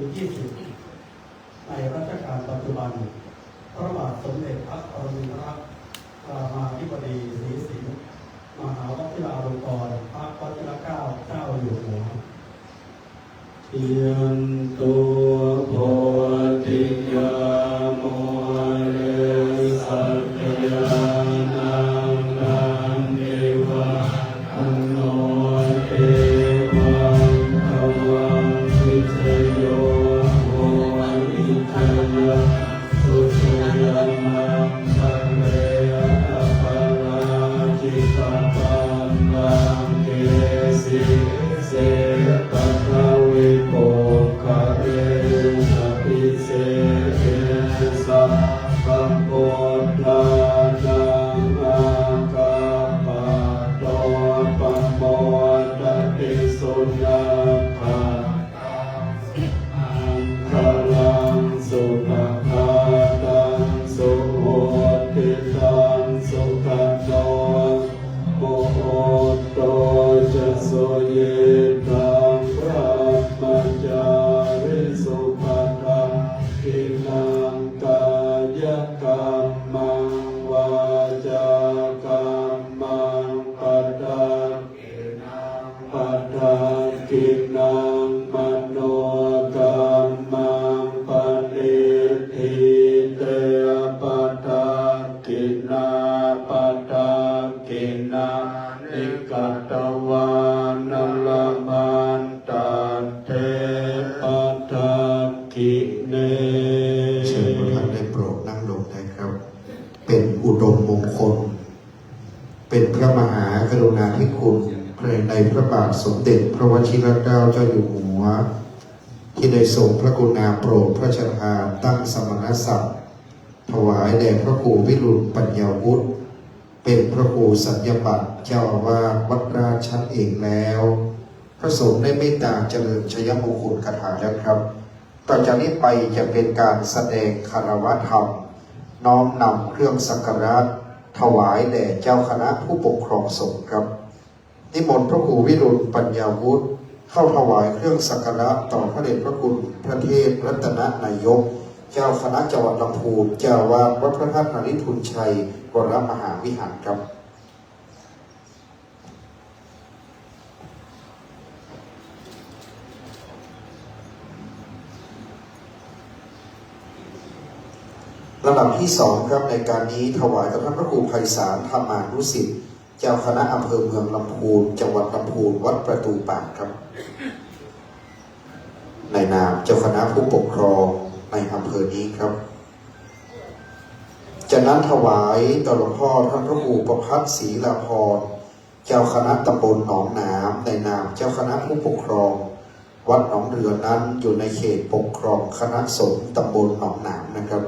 Speaker 5: 20 ในรัชกาลปัจจุบัน พระบาทสมเด็จพระปรมินทรรามาธิบดีศรีสิงห์มหาวชิราลงกรณ์พระวชิรเกล้าเจ้าอยู่หัวยันตัวโพธิยามเรสัตยานังนันเอวะอันโนเอวังภวังวิจโยโหวิจยะสุสุยัมมังคะเรอะปะราจิตาปันนังเกสิเสปะทะวิโกคะเรนะปิเสเอสะปัมโพธานังอาคาปะโตปัมโมตติสุนัขขะอังคลังสุภคาตังสุโหติตังสุขันโนโมโหโตจะโสเยตังพระมัจจาริสุปัฏฐากินังกายกรรมังวาจากรรมังปัฏฐากินังปัฏฐากินังมโนกรรมังปณิทิเตปัฏฐากินาปัฏฐากินานิกัตวานัลลมันตันเทปัฏฐากิเน
Speaker 4: เชิญทุกท่านได้โปรดนั่งลงได้ครับ เป็นอุดมมงคล เป็นพระมหากรุณาธิคุณในพระบาทสมเด็จพระวชิรเกล้าเจ้าอยู่หัว ที่ได้ทรงพระกรุณาโปรดพระราชทานตั้งสมณศักดิ์ถวายแด่พระครูวิรุฬปัญญาวุฒิเป็นพระครูสัญญบัตรเจ้าอาวาสวัดราชชั้นเอกแล้ว พระสงฆ์ได้เมตตาเจริญชัยมงคลคาถาแล้วครับ ต่อจากนี้ไปจะเป็นการแสดงคารวะธรรม น้อมนำเครื่องสักการะถวายแด่เจ้าคณะผู้ปกครองสงฆ์ครับนิมนต์พระครูวิรุฬปัญญาวุฒิเข้าถวายเครื่องสักการะต่อพระเดชพระคุณพระเทพรัตนนายก เจ้าคณะจังหวัดลำพูนเจ้าอาวาสวัดพระธาตุนริทุนชัยวรมหาวิหารครับ ลำดับที่สองครับในการนี้ถวายกับท่านพระครูไพศาลธรรมานุสิทธิ์เจ้าคณะอำเภอเมืองลำพูนจังหวัดลำพูนวัดประตูปากครับในนามเจ้าคณะผู้ปกครองในอำเภอนี้ครับ จะ จากนั้นถวายต่อหลวงพ่อท่านพระครูประภัสศรีลาภรณ์เจ้าคณะตำบลหนองหนามในนามเจ้าคณะผู้ปกครองวัดหนองเรือนั้นอยู่ในเขตปกครองคณะสงฆ์ตำบลหนองหนามนะครับ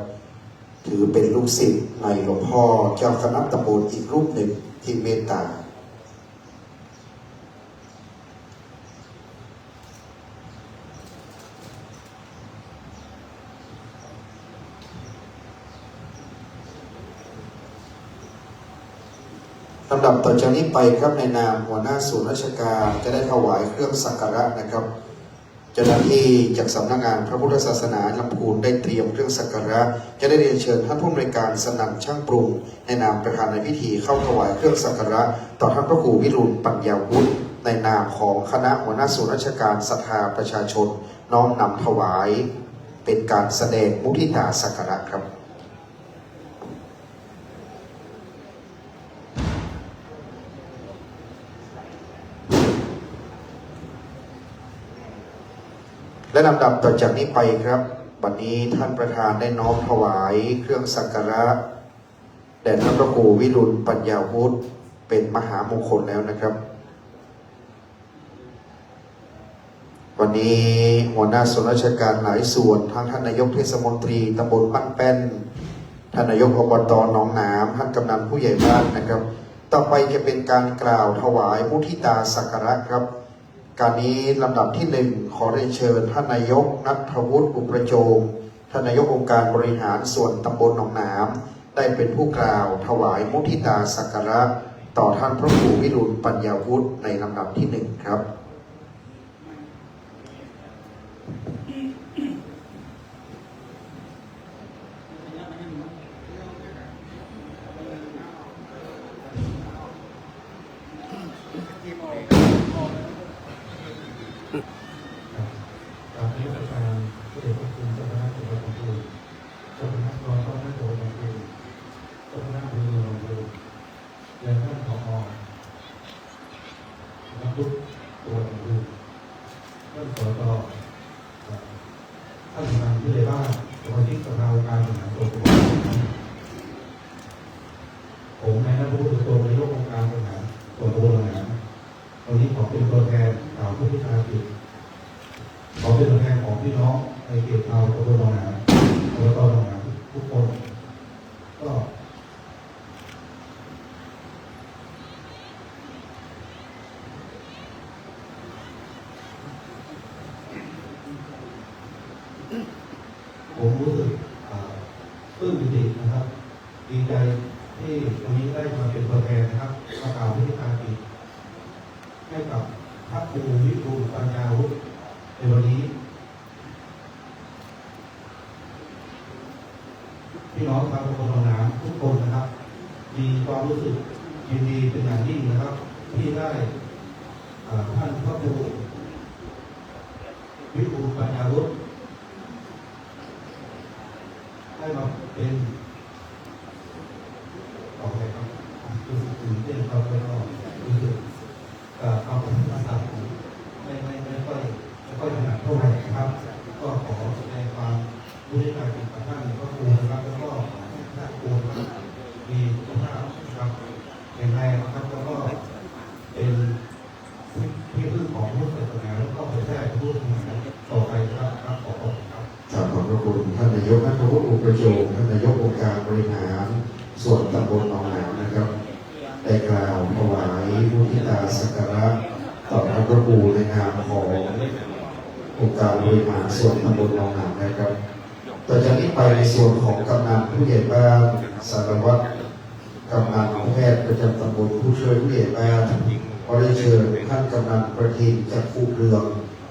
Speaker 4: ถือเป็นลูกศิษย์ในหลวงพ่อเจ้าคณะตำบลอีกรูปหนึ่งที่เมตตาลำดับต่อจากนี้ไปครับในนามหัวหน้าส่วนราชการจะได้ถวายเครื่องสักการะนะครับเจ้าหน้าที่จากสำนักงานพระพุทธศาสนาลำพูนได้เตรียมเครื่องสักการะจะได้เรียนเชิญท่านผู้อำนวยการสนั่นช่างปรุงในนามประธานในพิธีเข้าถวายเครื่องสักการะต่อท่านพระครูวิรุฬปัญญาวุฒิในนามของคณะหัวหน้าส่วนราชการศรัทธาประชาชนน้อมนำถวายเป็นการแสดงมุทิตาสักการะครับและลำดับต่อจากนี้ไปครับวันนี้ท่านประธานได้น้อมถวายเครื่องสักการะแด่ท่านพระครูวิรุฬปัญญาวุฒิเป็นมหามงคลแล้วนะครับวันนี้หัวหน้าส่วนราชการหลายส่วนทั้งท่านนายกเทศมนตรีตำบลบ้านแป้นท่านนายกอบต.หนองหนามท่านกำนันผู้ใหญ่บ้านนะครับต่อไปจะเป็นการกล่าวถวายมุทิตาสักการะครับการนี้ลำดับที่1ขอเรียนเชิญท่านนายกณัฐวุฒิอุประโจมท่านนายกองค์การบริหารส่วนตำบลหนองหนามได้เป็นผู้กล่าวถวายมุทิตาสักการะต่อท่านพระครูวิรุฬปัญญาวุฒิในลำดับที่1ครับ
Speaker 5: ผมในฐานะผู้ถือตัวในโลกองค์การบริหารส่วนตำบลหนองหนามวันนี้ขอเป็นตัวแทนกล่าวผู้พิพากษาขอเป็นตัวแทนของพี่น้องในเขตเราตำบลหนองหนามอบต.หนองหนามทุกคนก็ผมรู้สึกปลื้มปิตินะครับดีใจที่วันนี้ได้มาเป็นตัวแทนนะครับมากล่าวพิธีการอีกให้กับพระครูวิรุฬปัญญาวุฒิในวันนี้พี่น้องชาวตำบลหนองหนามทุกคนนะครับมีความรู้สึกยินดีเป็นอย่างยิ่งนะครับที่ได้ท่านพระครูวิรุฬปัญญาวุฒิได้มาเป็นรู้สึกตื่นเต้นครับแล้วก็รู้สึกเอาภาษาไม่ค่อยถนัดเท่าไหร่ครับก็ขอแสดงความรู้ในการกับท่านพระครูนะครับแล้วก็ท่านครูมีสุขภาพครับแข็งแรงนะครับแล้วก็เป็นที่พึ่งของพุทธศาสนาแล้วก็เผยแพร่พุทธศาสนาต่อไปครับขอบคุณครับขอบพระคุณท่านนายกณัฐวุฒิอุประโจมท่านนายกองค์การบริหารส่วนตำบลหนองหนามนะครับได้กล่าวถวายมุทิตาสักการะต่อท่านพระครูในนามขององค์การบริหารส่วนตำบลหนองหนามนะครับต่อจากนี้ไปในส่วนของกำนันผู้ใหญ่บ้านสารวัตรกำนันแพทย์ประจำตำบลผู้ช่วยผู้ใหญ่บ้านขอได้เชิญท่านกำนันประทินจากภูเรือง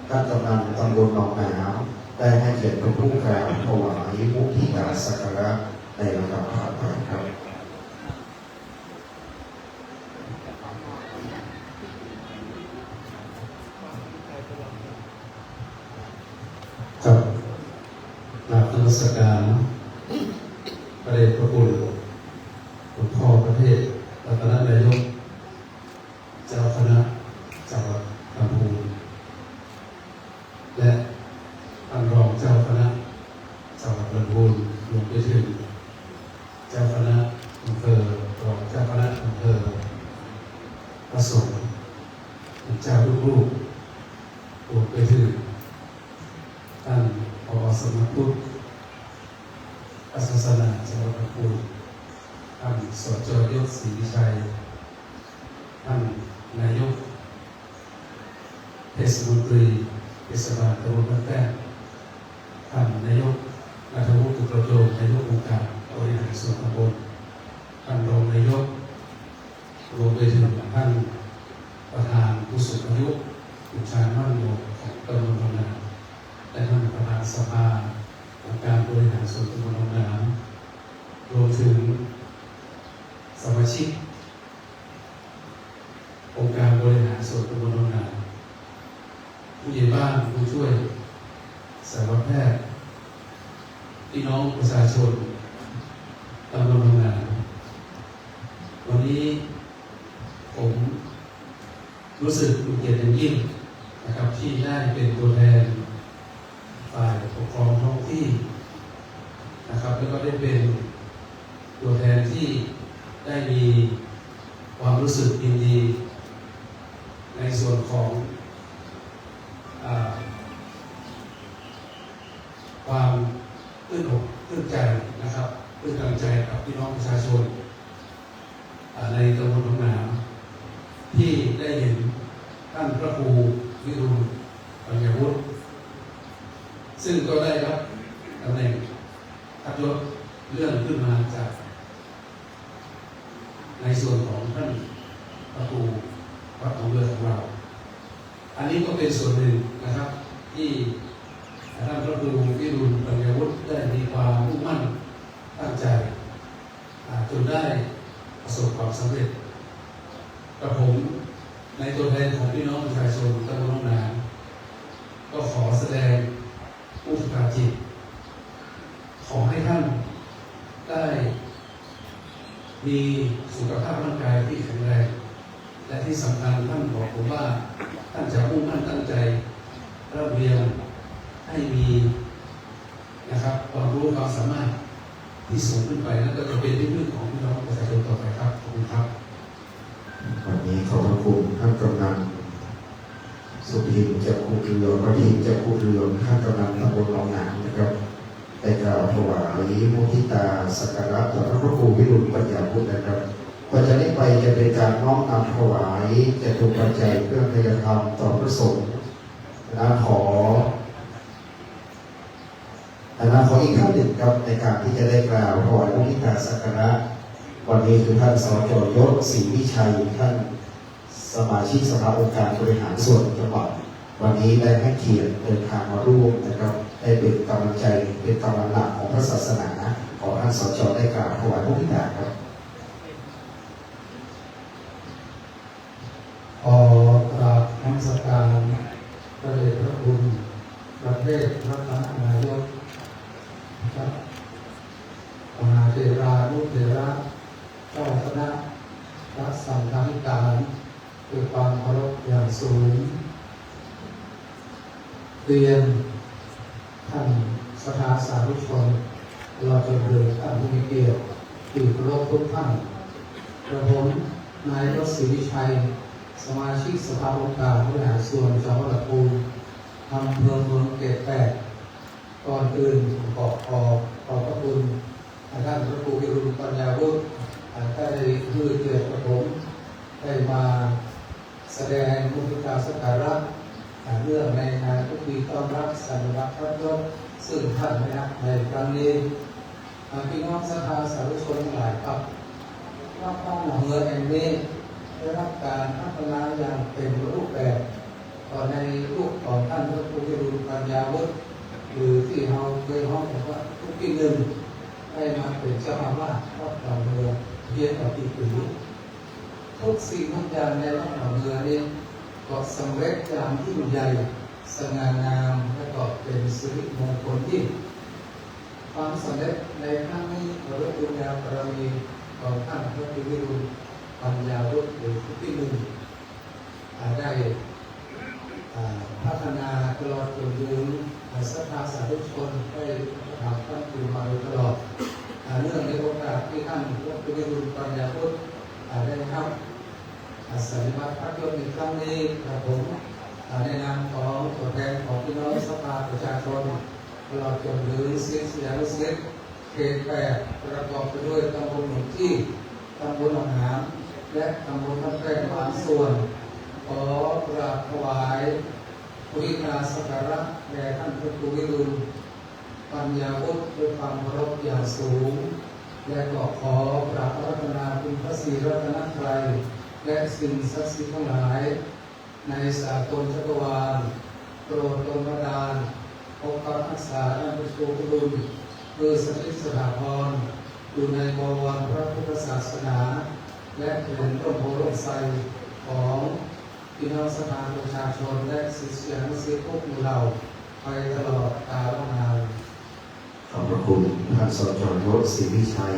Speaker 5: ท่านกำนันตำบลหนองหนามได้ให้เกียรติเป็นผู้กล่าวถวายมุทิตาสักการะในลำดับถัดไปครับครับกราบนมัสการพระเดชพระคุณหลวงพ่อประเทศรัตนนายกเจ้าคณะจังหวัดลำพูนและท่านรองเจ้าคณะจังหวัดลำพูนรวมไปถึงเจ้า คณะอำเภอรองเจ้าคณะอำเภอพระสงฆ์เจ้าลูกๆรวมไปถึงท่านผอ.สำนักพุทธศาสนาจังหวัดลำพูนท่านสจ.ยศศรีวิชัยท่านนายกเทศมนตรีเทศบาลตำบลบ้านแป้งท่านนายกนัทวุฒิ ประโยชน์นายกองค์การบริหารส่วนตำบลท่านรองนายกรวมไปถึงท่านประธานผู้สูงอายุผู้ชายมั่นคงของตำบลบางนาและท่านประธานสภาองค์การบริหารส่วนตำบลบางนารวมถึงสมาชิกองค์การบริหารส่วนตำบลบางนาผู้ใหญ่บ้านผู้ช่วยสัตวแพทย์พี่น้องประชาชนตำบลบางนาวันนี้ผมรู้สึกเป็นเกียรติอย่างยิ่งนะครับที่ได้เป็นตัวแทนฝ่ายปกครองท้องที่นะครับแล้วก็ได้เป็นตัวแทนที่ได้มีความรู้สึกยินดีในส่วนของความตื้นอกตื้นใจนะครับตื้นกำลังใจกับพี่น้องประชาชนในตำบลหนองนาที่ได้เห็นท่านพระครูวิรุณปัญญาวุฒิซึ่งก็ได้รับตำแหน่งทัดยศเลื่อนขึ้นมาจากในส่วนของท่านพระครูวัดหนองเรือของเราอันนี้ก็เป็นส่วนหนึ่งนะครับที่ท่านพระครูวิรุณปัญญาวุฒิได้มีความมุ่งมั่นตั้งใจจนได้ประสบความสำเร็จกระผมในตัวแทนของพี่น้องประชาชนตำบลหนองนาก็ขอแสดงอุปการจิตขอให้ท่านได้มีสุขภาพร่างกายที่แข็งแรงและที่สำคัญท่านบอกผมว่าท่านจะมุ่งมั่นตั้งใจเริ่มเรียนให้มีนะครับความรู้ความสามารถที่สูงขึ้นไปแล้วก็จะเป็นที่พึ่งของพี่น้องประชาชนต่อไปครับขอบคุณครับ
Speaker 4: วันนี้ขอบพระคุณท่านกำนันสุพินจากภูเรือประทินจากภูเรือท่านกำนันตำบลหนองนานะครับได้กล่าวถวายมุทิตาสักการะต่อพระครูวิรุณปัญญาวุฒินะครับต่อจากนี้ไปจะเป็นการน้อมนำถวายจตุปัจจัยเพื่อพยธรรมต่อพระสงฆ์ขออีกท่านหนึ่งครับในการที่จะได้กล่าวถวายมุทิตาสักการะวันนี้คือท่านสจ.ยศศรีวิชัยท่านสมาชิกสภาองค์การบริหารส่วนจังหวัดวันนี้ได้ให้เกียรติเดินทางมาร่วมนะครับได้เป็นกำลังใจเป็นกำลังหลักของพระศาสนาขอท่านสจ.ได้กล่าวถวายมุทิตาครับ
Speaker 5: ขอกราบนมัสการพระเดชพระคุณประเทศพระนายกครับมหาเถรานุเถระเจ้าคณะพระสังฆาธิการด้วยความเคารพอย่างสูงเรียนท่านสภาสาธุชนเราจะเรียนท่านผู้มีเกียรติที่เคารพทุกท่านกระผมนายยศศรีวิชัยสมาชิกสภาองค์การบริหารส่วนจังหวัดลำพูนอำเภอเมืองเกษตรแปดก่อนอื่นขอบพระคุณท่านพระครูวิรุณปัญญาวุฒิได้ให้เกียรติกระผมได้มาแสดงมุทิตาสักการะเรื่องในงานพิธีต้อนรับสัญลักษณ์พระยศซึ่งท่านนะครับในครั้งนี้พี่น้องสภาสาธุชนหลายครับว่าบ้านหนองเรือแห่งนี้ได้รับการพัฒนาอย่างเป็นรูปแบบต่อในรูปของท่านพระครูวิรุณปัญญาวุฒิหรือที่เราเคยห้องบอกว่าทุกปีหนึ่งได้มาเป็นเจ้าอาวาสวัดหนองเรือเพียงแต่ปีหนึ่งทุกสิ่งทุกอย่างในวัดหนองเรือนี้ก็สำเร็จอย่างยิ่งใหญ่สง่างามและก็เป็นสิริมงคลยิ่งความสำเร็จในครั้งนี้เราได้บุญญาบารมีของท่านพระครูวิรุณปัญญาวุฒิหรือทุกปีหนึ่งได้พัฒนาตลอดจนถึงศรัทธาสาธุชนได้ทำตั้งอยู่มาโดยตลอด เนื่องในโอกาสที่ท่านพระครูวิรุฬปัญญาพุทธได้รับสันนิบาตพระยศในครั้งนี้ครับผมในนามของตัวแทนของพี่น้องสภาประชาชนตลอดจนถึงศิษยานุศิษย์เขต8ประกอบไปด้วยตำบลหนองที่ตำบลหนองหามและตำบลท่าแพรกบางส่วนขอกราบถวายพุทธาสักการะแด่ท่านพระครูวิรุฬปัญญาพุทธด้วยความเคารพอย่างสูงและก็ขอกราบอาราธนาคุณพระศรีรัตนตรัยและสิ่งศักดิ์สิทธิ์ทั้งหลายในสากลจักรวาลโปรดดลบันดาลปกปักรักษาท่านพระครูวิรุฬคือสถิตสถาพรอยู่ในบวรพระพุทธศาสนาและเป็นร่มโพร่มไทรของพี่น้องสภาประชาชนและศิษยานุศิษย์ทุกหมู่เหล่าไปตลอดกาลนาน
Speaker 4: ขอบพระคุณท่านสจ.ยศศรีวิชัย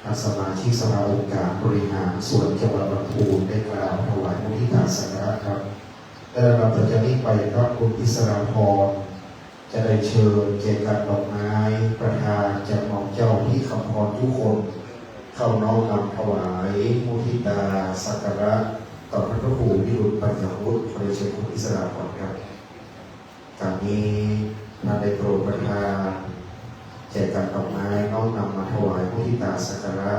Speaker 4: ท่านสมาชิกสภาองค์การบริหารส่วนจังหวัดลำพูนได้กล่าวถวายมุทิตาสักการะครับและลำดับต่อจากนี้ไปครับคุณอิสราพรจะได้เชิญเจกันดอกไม้ประธานจากหม่อมเจ้าที่คำพรทุกคนเข้าน้อมนำถวายมุทิตาสักการะต่อพระครูวิรุฬปัญญาพุทธขอเชิญคุณอิสราพรครับการนี้ท่านได้โปรดประทานแจกันดอกไม้น้อมนำมาถวายมุทิตาสักการะ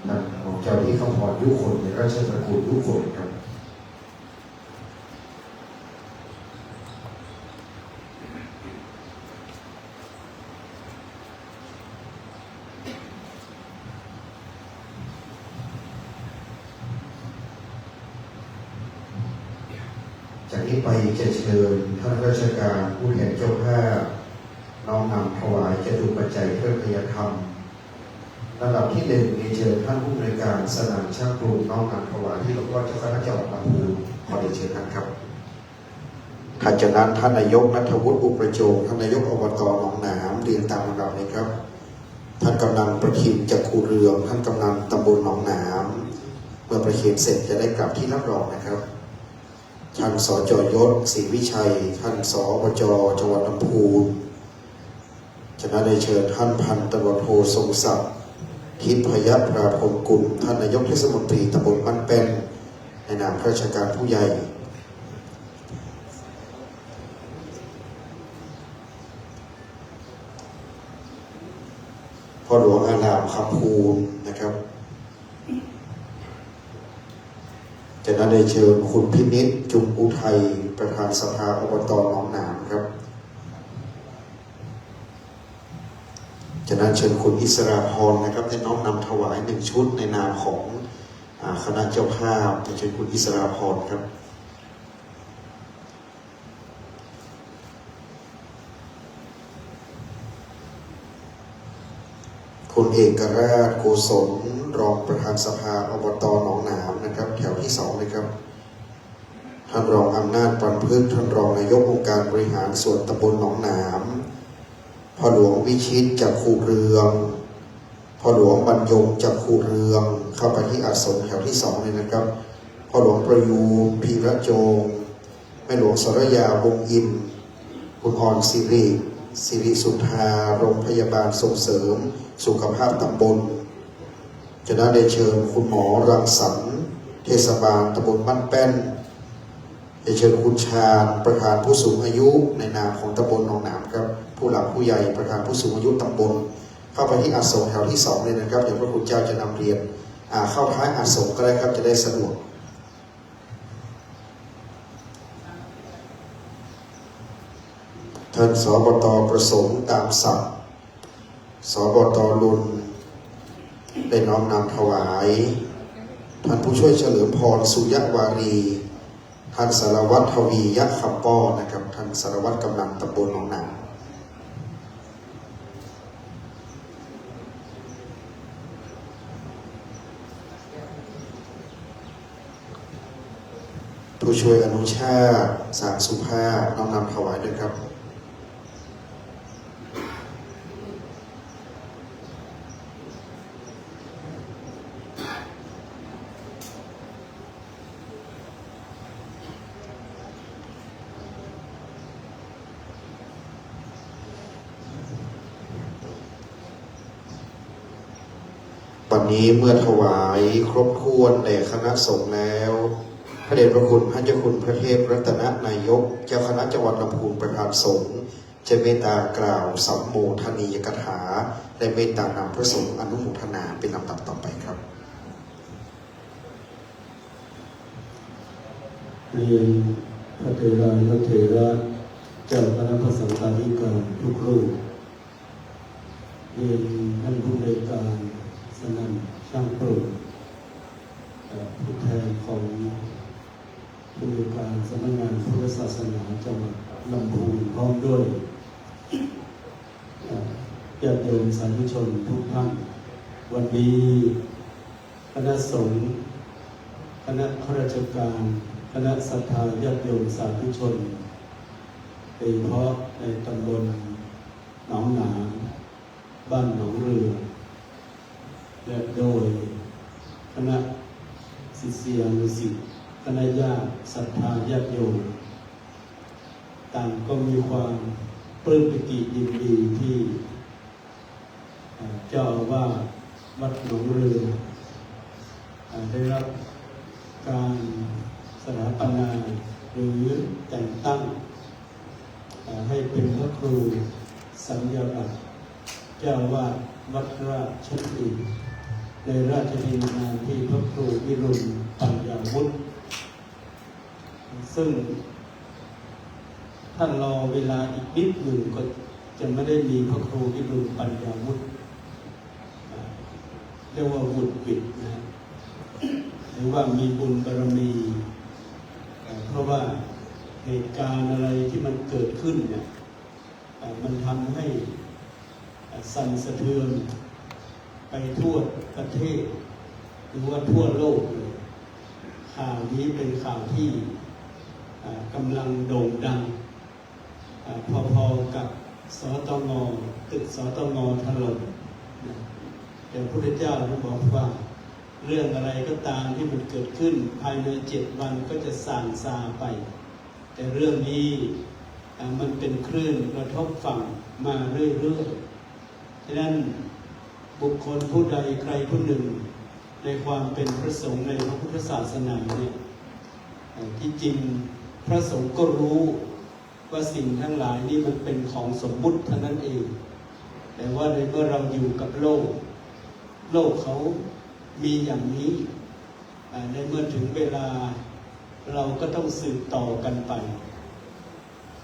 Speaker 4: ท่านของเจ้าที่คำพรทุกคนในราชตระกูลทุกคนครับจากนี้ไปจะเชิญท่านราชการผู้แทนเจ้าภาพน้อมนำถวายจตุปัจจัยเพื่อพยธรรมลำดับที่1มีเชิญท่านผู้อำนวยการสนามช่างกรุงน้อมนำถวายที่หลวงพ่อเจ้าคณะจังหวัดลำพูนขอเรียนเชิญท่านครับถัดจากนั้นท่านนายกณัฐวุฒิอุประโจงท่านนายกอบต.หนองหนามเรียนตามลำดับเลยครับท่านกำนันประทินจักรูเรืองท่านกำนันตำบลหนองหนามเมื่อประเคนเสร็จจะได้กลับที่รับรองนะครับท่านสจ.ยศศรีวิชัยท่านสบจ.จังหวัดลำพูนจะได้เชิญท่านพันตำรวจโททรงศักดิ์ทิพยปราพลกุลท่านนายกเทศมนตรีตำบลบ้านเป็นในนามข้าราชการผู้ใหญ่พ่อหลวงอารามคำพูนนะครับจะได้เชิญคุณพินิจจุมอุทัยประธานสภาอบต.หนองหนามครับจะนั้นเชิญคุณอิสราพรนะครับได้น้อมนำถวาย1ชุดในนามของคณะเจ้าภาพเชิญคุณอิสราพรครับคุณเอกราชโกศลรองประธานสภาอบต.หนองหนามนะครับแถวที่2เลยครับท่านรองอำนาจปันพึกท่านรองนายกองค์การบริหารส่วนตำบลหนองหนามพ่อหลวงวิชิตจักรูเรืองพ่อหลวงบรรยงจักรูเรืองเข้าไปที่อาสมแถวที่2เลยนะครับพ่อหลวงประยูรพีระโจงแม่หลวงสรยาวงอินคุณอ่อนสิริสุธาโรงพยาบาลส่งเสริมสุขภาพตำบลจะได้เชิญคุณหมอรังสรรค์เทศบาลตำบลบ้านแป้นจะเชิญคุณชาญประธานผู้สูงอายุในนามของตำบลหนองหนามครับผู้หลักผู้ใหญ่ประธานผู้สูงอายุตำบลเข้าไปที่อาสมแถวที่2เลยนะครับเดี๋ยวพระคุณเจ้าจะนำเรียนเข้าท้ายอาสมก็ได้ครับจะได้สะดวกท่านสบต.ประสงค์ตามศักดิ์สบต.ลุนได้น้อมนำถวายท่านผู้ช่วยเฉลิมพรสุยวารีท่านสารวัตรทวียะคำป้อนะครับท่านสารวัตรกำนันตำบลหนองหนามผู้ช่วยอนุชาติสางสุภาพน้อมนำถวายด้วยครับ อนนี้เมื่อถวายครบถ้วนแด่คณะสงฆ์แล้วพระเดชพระคุณพระเจ้าคุณพระเทพรัตนนายกเจ้าคณะจังหวัดลำพูนประธานสงฆ์จะเมตตากล่าวสัมโมทนียกถาและเมตตานำพระสงฆ์อนุโมทนาเป็นลำดับต่อไปครับ
Speaker 5: เรียนพระเถรานุเถระเจ้าคณะพระสังฆาธิการทุกรูปเรียนท่านผู้ในวยการสนั่นช่างปรุงผู้แทนของผู้ในวยการสำนักงานพุทธศาสนาจังหวัดลำพูนพร้อมด้วยญาติโยมสาธุชนทุกท่านวันนี้คณะสงฆ์คณะข้าราชการคณะศรัทธาญาติโยมสาธุชนโดยเฉพาะในตำบลหนองหนางบ้านหนองเรือและโดยคณะศิษยานุศิษย์คณะญาติศรัทธาญาติโยมต่างก็มีความปลื้มปิติยินดีที่เจ้าอาวาสวัดหนองเรือได้รับการสถาปนาหรือแต่งตั้งให้เป็นพระครูสัญญาบัตรเจ้าอาวาสวัดราชบุรีในราชทินานที่พระครูวิรุณปัญญาวุฒิซึ่งท่านรอเวลาอีกนิดหนึ่งก็จะไม่ได้มีพระครูวิรุณปัญญาวุฒิเรียกว่าวุฒิปิดนะหรือว่ามีบุญบารมีเพราะว่าเหตุการณ์อะไรที่มันเกิดขึ้นเนี่ยมันทำให้สั่นสะเทือนไปทั่วประเทศหรือว่าทั่วโลกเลยข่าวนี้เป็นข่าวที่กำลังโด่งดังพอๆกับสตง.ตึกสตง.ถล่มแต่พระพุทธเจ้าได้บอกว่าเรื่องอะไรก็ตามที่มันเกิดขึ้นภายใน7 วันก็จะส่างซาไปแต่เรื่องนี้มันเป็นคลื่นกระทบฝั่งมาเรื่อยๆฉะนั้นบุคคลผู้ใดใครผู้หนึ่งในความเป็นพระสงฆ์ในพระพุทธศาสนาเนี่ยที่จริงพระสงฆ์ก็รู้ว่าสิ่งทั้งหลายนี่มันเป็นของสมมุติเท่านั้นเองแต่ว่าในเมื่อเราอยู่กับโลกเขามีอย่างนี้ในเมื่อถึงเวลาเราก็ต้องสืบต่อกันไป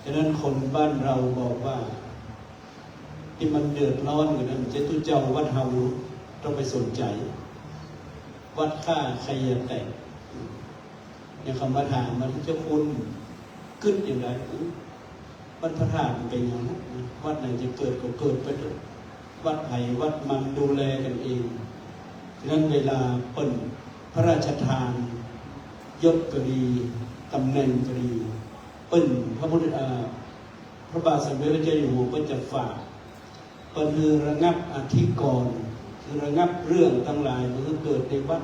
Speaker 5: ฉะนั้นคนบ้านเราบอกว่าที่มันเดือดร้อนอยู่นั้นจะตุเจ้าวัดเฮาต้องไปสนใจวัดค่าใครจะแตกอย่างคำว่าถามมันจะคุณขึ้นอย่างไรวัดพระธาตุเป็นอย่างนั้นวัดไหนจะเกิดก็เกิดไปเถอะวัดไผ่วัดมันดูแลกันเองฉะนั้นเวลาเปิ่นพระราชทานยศก็ดีตำแหน่งก็ดีเปิ่นพระบาทสมเด็จพระเจ้าอยู่หัวก็จะฝากเปิ่นคือระงับอธิกรณ์คือระงับเรื่องทั้งหลายมันก็เกิดในวัด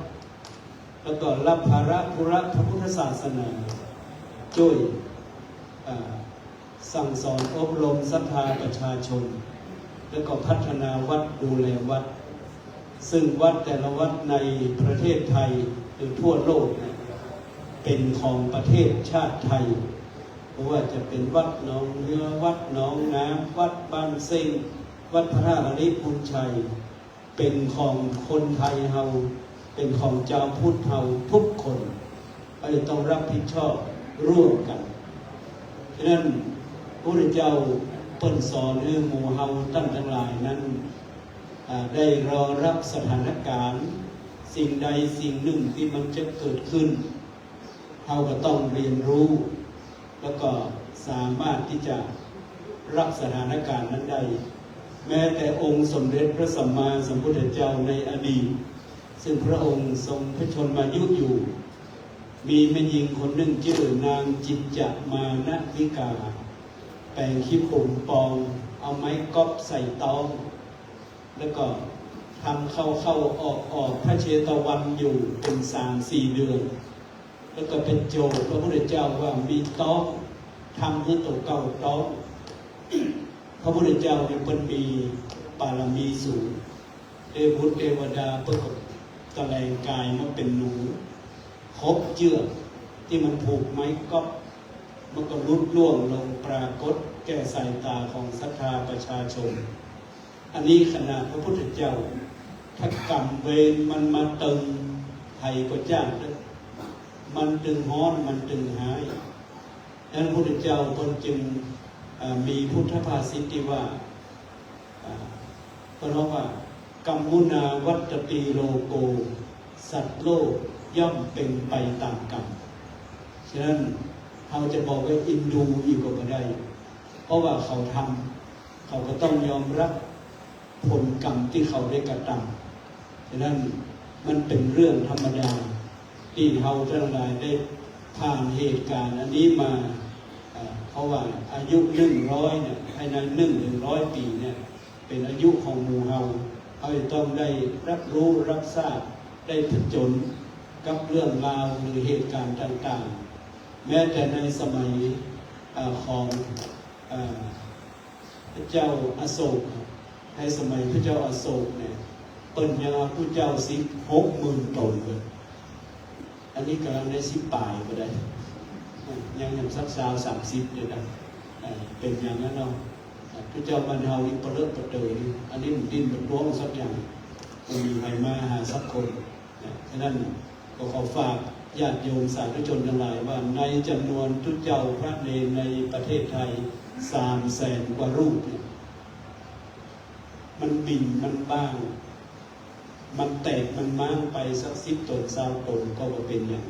Speaker 5: แล้วก็รับภาระธุระพระพุทธศาสนาช่วยสั่งสอนอบรมศรัทธาประชาชนแล้วก็พัฒนาวัดดูแลวัดซึ่งวัดแต่ละวัดในประเทศไทยหรือทั่วโลกเป็นของประเทศชาติไทยเพราะว่าจะเป็นวัดหนองเรือวัดหนองน้ำวัดบ้านเซ็งวัดพระธาตุอริพุนชัยเป็นของคนไทยเฮาเป็นของเจ้าพุทธเฮาทุกคนก็จะต้องรับผิดชอบร่วมกันฉะนั้นพระพุทธเจ้าเปิ้นสอนให้หมู่เฮาตั้งทั้งหลายนั้นได้รอรับสถานการณ์สิ่งใดสิ่งหนึ่งที่มันจะเกิดขึ้นเราก็ต้องเรียนรู้แล้วก็สามารถที่จะรับสถานการณ์นั้นได้แม้แต่องค์สมเด็จพระสัมมาสัมพุทธเจ้าในอดีตซึ่งพระองค์ทรงพระชนมายุอยู่มีแม่หญิงคนหนึ่งชื่อนางจิตจมานะวิกาแปลงขี้ปุ่มปองเอาไม้ก๊อบใส่ตองแล้วก็ทำเข้าออกพระเชตวันอยู่เป็น3-4 เดือนแล้วก็เป็นโจทย์พระพุทธเจ้าว่ามีต้องทำให้ตัวเก่าต้องพระพุทธเจ้าเป็นคนมีบารมีสูง บุตรเทวดาเพื่อตะแลงกายมาเป็นหนูครบเจือกที่มันผูกไม้ก็มันก็ลุดล่วงลงปรากฏแก่สายตาของศรัทธาประชาชนอันนี้ขนาดพระพุทธเจ้าถ้ากรรมเวรมันมาตึงไทยก็ยากเลยมันตึงฮ้อนมันตึงหายดังนั้นพระพุทธเจ้าตนจึงมีพุทธภาษิตที่ว่าเพราะว่ากรรมุนาวัตติโลโกสัตว์โลกย่อมเป็นไปตามกรรมฉะนั้นเราจะบอกว่าอินดูอีกก็ไม่ได้เพราะว่าเขาทำเขาก็ต้องยอมรับผลกรรมที่เขาได้กระทำฉะนั้นมันเป็นเรื่องธรรมดาที่เราทั้งหลายได้ผ่านเหตุการณ์อันนี้มาเพราะว่าอายุ100เนี่ยภายใน100 ปีเนี่ยเป็นอายุของหมู่เราจะต้องได้รับรู้รับทราบได้ผจญกับเรื่องราวหรือเหตุการณ์ต่างๆแม้แต่ในสมัยของพระเจ้าอโศกในสมัยพระเจ้าอโศกเนี่ยเปิ่นยาพระเจ้า60,000 ตนเลยอันนี้กำลังได้10 ปลายก็ได้ยังสัก30เลยนะเป็นอย่างนั้นเนาะพระเจ้าบรรเทาอิปเลิศประเตยอันนี้มันดิ้นมันร้องสักอย่างมันมีใครมาหาสักคนฉะนั้นก็ขอฝากญาติโยมสาธุชนทั้งหลายว่าในจำนวนทุกเจ้าพระเนรในประเทศไทย300,000 กว่ารูปมันบิ่นมันบ้างมันแตกมันม้างไปสัก10 ตน20 ตนก็ว่าเป็นอย่าง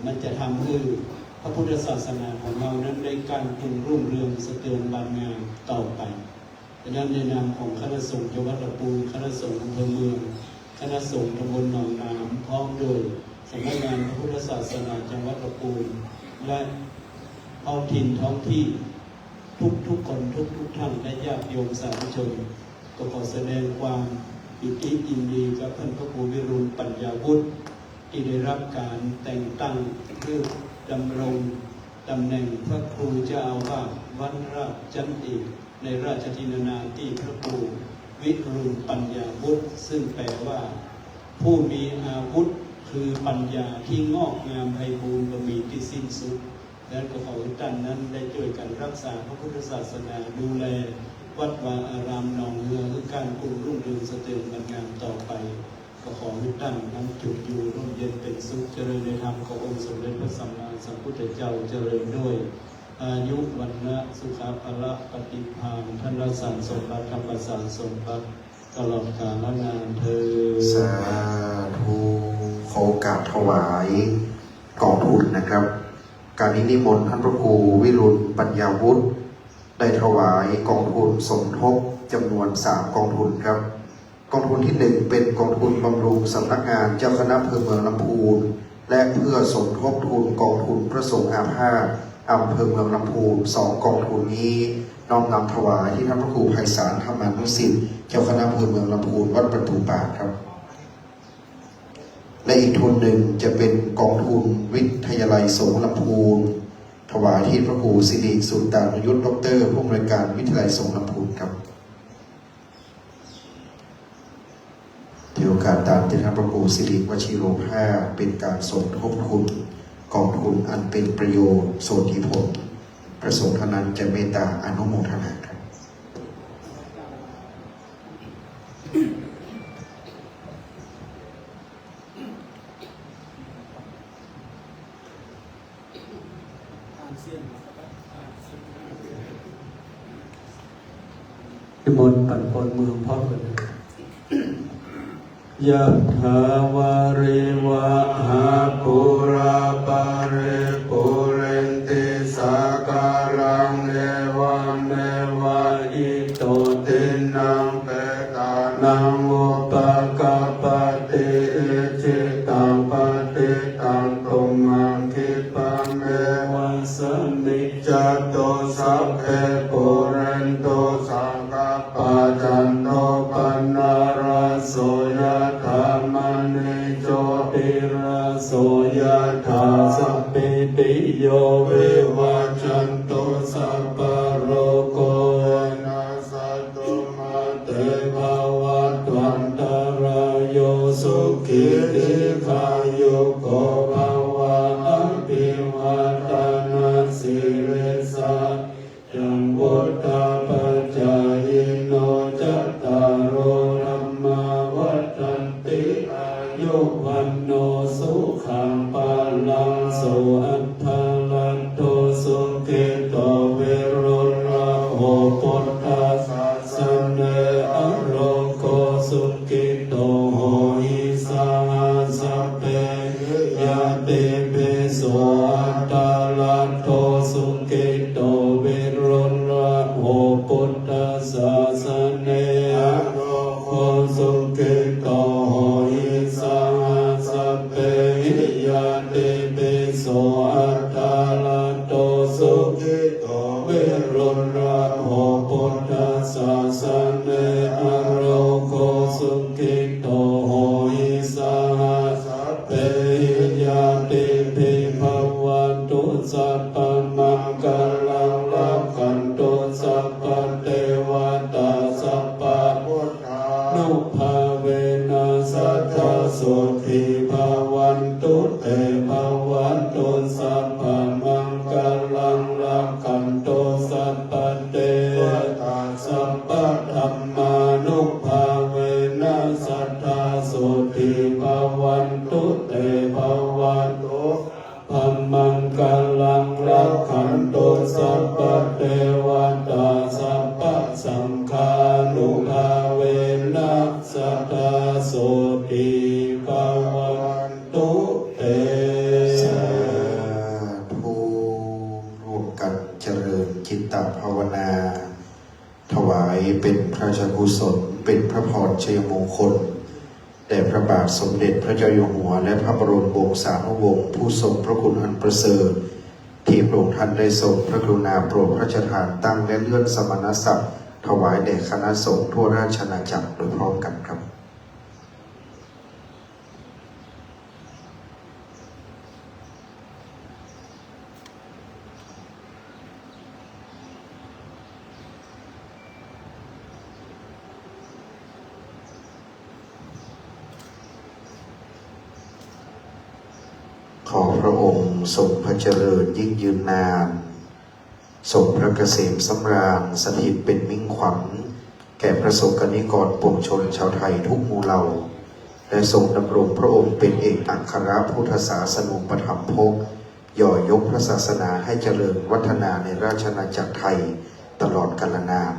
Speaker 5: มันจะทำให้พระพุทธศาสนาของเรานั้นได้การรุ่งเรืองสะเทือนบานงามต่อไปดังนั้นในนามของคณะสงฆ์จังหวัดลำพูนคณะสงฆ์อำเภอเมืองคณะสงฆ์ตำบลหนองน้ำพร้อมโดยสำนักงานพระพุทธศาสนาจังหวัดลำพูนและท้องถิ่นท้องที่ทุกคนทุกท่านและญาติโยมสาธุชนก็ขอแสดงความยินดีกับท่านพระครูวิรุณปัญญาวุฒิที่ได้รับการแต่งตั้งเพื่อดำรงตำแหน่งพระครูเจ้าอาวาสวัดราชจันทร์เอกในราชทินนาที่พระครูวิรุณปัญญาวุฒิซึ่งแปลว่าผู้มีอาวุธคือปัญญาที่งอกงามไพบูลย์บมีที่สิ้นสุดและก็ขอให้ท่านนั้นได้ช่วยกันรักษาพระพุทธศาสนาดูแลวัดวาอารามหนองเรือหรือการกรุงรุ่งเรืองสะเทือนบานงามต่อไปก็ขอให้ตั้งนั้นจุดอยู่ร่มเย็นเป็นสุขเจริญในธรรมขององค์สมเด็จพระสัมมาสัมพุทธเจ้าเจริญด้วยอายุวันนะสุขภาละปฏิภาณท่านรักษาสมบัติธรรมสารสมบัติตลอดกาลนานเธอ
Speaker 4: สาธุขอโอกาสถวายกองทุนนะครับการนี้นิมนต์ท่านพระครูวิรุณปัญญาวุฒิได้ถวายกองทุนสมทบจำนวน3 กองทุนครับกองทุนที่1เป็นกองทุนบำรุงสำนักงานเจ้าคณะอำเภอเมืองลำพูนและเพื่อสมทบทุนกองทุนพระสงฆ์อาพาธอำเภอเมืองลำพูน2 กองทุนนี้น้อมนำถวายที่ท่านพระครูไพศาลธรรมานุสิทธิ์เจ้าคณะอำเภอเมืองลำพูนวัดประตูป่าครับและอีกทุนหนึ่งจะเป็นกองทุนวิทยาลัยสงฆ์ลำพูนถวายที่พระครูสิริสุตตานุยุทธดร.ผู้อำนวยการวิทยาลัยสงฆ์ลำพูนครับถือโอกาสตามที่ท่านพระครูสิริวชิโรภาสเป็นการสมทบทุนกองทุนอันเป็นประโยชน์โสติผลประสงค์เท่านั้นจะเมตตาอนุโมทนาครับ
Speaker 5: นิมนต์ปั่นปนเมืองพร้อมกันยะถาวาริวะหาปุราปาริปุเรนติสาการังเอวเมวะอิโตตินังเปตานังอุปกาปติจิตังปฏิตังตุมังคิปะเมวะสมิจจโตสัพเพปุเรนโตสังฆปะจันโตปนาราโสยธามณิโชติราโสยธาสัพพิติโยวิวัจจันโตสัพพะโรโควินาศตุมาเตภวัตวันตา สุขิริคายุโกภวะอภิวาทนาสิริสายังพุทธปัจจายโนจัตตารโอธัมมาวัฏฏันติอายุวันโนสุขังปาลังโสอัฏฐาลันโตสุขิโตเวรุระโหปุตตะสัสเนอโรโกสุขิโตโหหิสาสัพเพยะเตเปโสอัฏฐาลันโตสุขิโตเวรุระโหปุตตะสัสเนอโรโกสุขิโตโหหิสาสัพเพยะเตเปโสอัฏฐาลันโตสุขิโตเวรุระโหปุตตะสัสเนอโรโกสุขิโตโหหิสาสัพเพยะเตเปภวันตุสัพพมังคลังรักขันตุสัพพเทวตาสัพพพุทธานุภาเวนัสสัทธาสุขีภวันตุเตภวันตุสัพพมังคลังรักขันตุสัพพเทวตาสัพพธัมมานุภาเวนัสสัทธาสุขีภวันตุเตภวันตุธัมมังคลังรักขันตุสัพพเทวตาสัพพสังฆานุภาเวนัสสัทธาสุขีภวันตุเต
Speaker 4: สาธุร่วมกันเจริญจิตตภาวนา ถวายเป็นพระราชกุศลเป็นพระพรชัยมงคลแด่พระบาทสมเด็จพระเจ้าอยู่หัวและพระบรมวงศานุวงศ์ผู้ทรงพระคุณอันประเสริฐที่พระองค์ท่านได้ทรงพระกรุณาโปรดพระราชทานตั้งและเลื่อนสมณศักดิ์ถวายแด่คณะสงฆ์ทั่วราชอาณาจักรโดยพร้อมกันครับขอพระองค์ทรงพระเจริญยิ่งยืนนานทรงพระเกษมสำราญสถิตเป็นมิ่งขวัญแก่ประสบกนิกรปวงชนชาวไทยทุกหมู่เหล่าและทรงดำรงพระองค์เป็นเอกอัครพุทธศาสนูปถัมภกย่อยกพระศาสนาให้เจริญวัฒนาในราชอาณาจักรไทยตลอดกาลนาน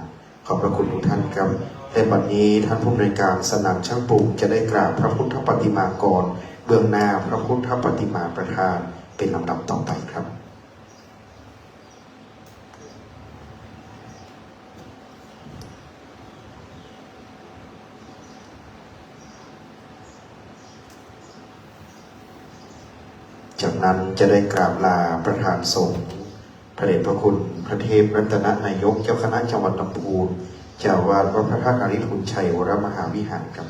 Speaker 4: ขอบพระคุณทุกท่านครับในวันนี้ท่านผู้บริการสนามช่างปลูกจะได้กราบพระพุทธปฏิมากรเบื้องหน้าพระพุทธปฏิมาประธานเป็นลำดับต่อไปครับจากนั้นจะได้กราบลาประธานสงฆ์พระเดชพระคุณพระเทพรัตนนายกเจ้าคณะจังหวัดลำพูนเจ้าวาดวัดพระธาตุอาริทุนชัยวรมหาวิหารครับ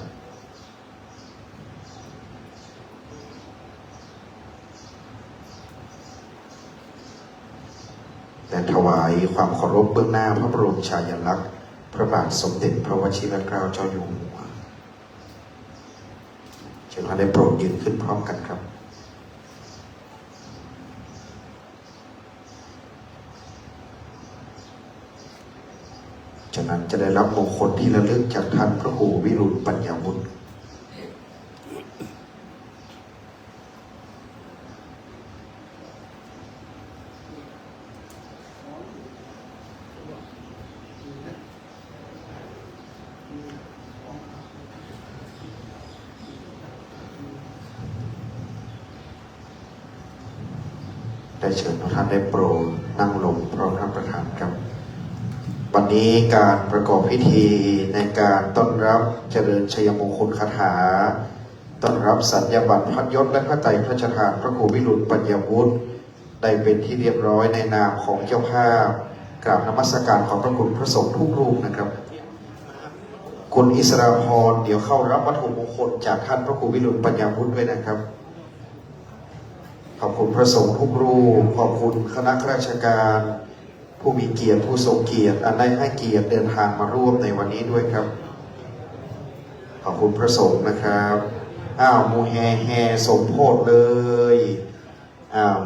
Speaker 4: และถวายความเคารพเบื้องหน้าพระบรมฉายาลักษณ์พระบาทสมเด็จพระวชิรเกล้าเจ้าอยู่หัวเชิญท่านได้โปรดยืนขึ้นพร้อมกันครับจากนั้นจะได้รับมงคลที่ระลึกจากท่านพระครูวิรุฬปัญญาวุฒิได้เชิญทุกท่านได้โปรดนั่งลงพร้อมท่านประธานครับวันนี้การประกอบพิธีในการต้อนรับเจริญชัยมงคลคาถาต้อนรับสัญญาบัตรพัดยศและพระไตรพระราชทานพระครูวิรุฬปัญญาวุฒิได้เป็นที่เรียบร้อยในนามของเจ้าภาพกราบนมัสการของพระคุณพระสงฆ์ทุกรูปนะครับคุณอิสราพรเดี๋ยวเข้ารับวัตถุมงคลจากท่านพระครูวิรุฬปัญญาวุฒิด้วยนะครับขอบคุณพระสงฆ์ทุกรูปขอบคุณคณะข้าราชการผู้มีเกียรติผู้ทรงเกียรติอันได้ให้เกียรติเดินทางมาร่วมในวันนี้ด้วยครับ ขอบคุณพระสงฆ์นะครับมูแห่สมโพธิเลย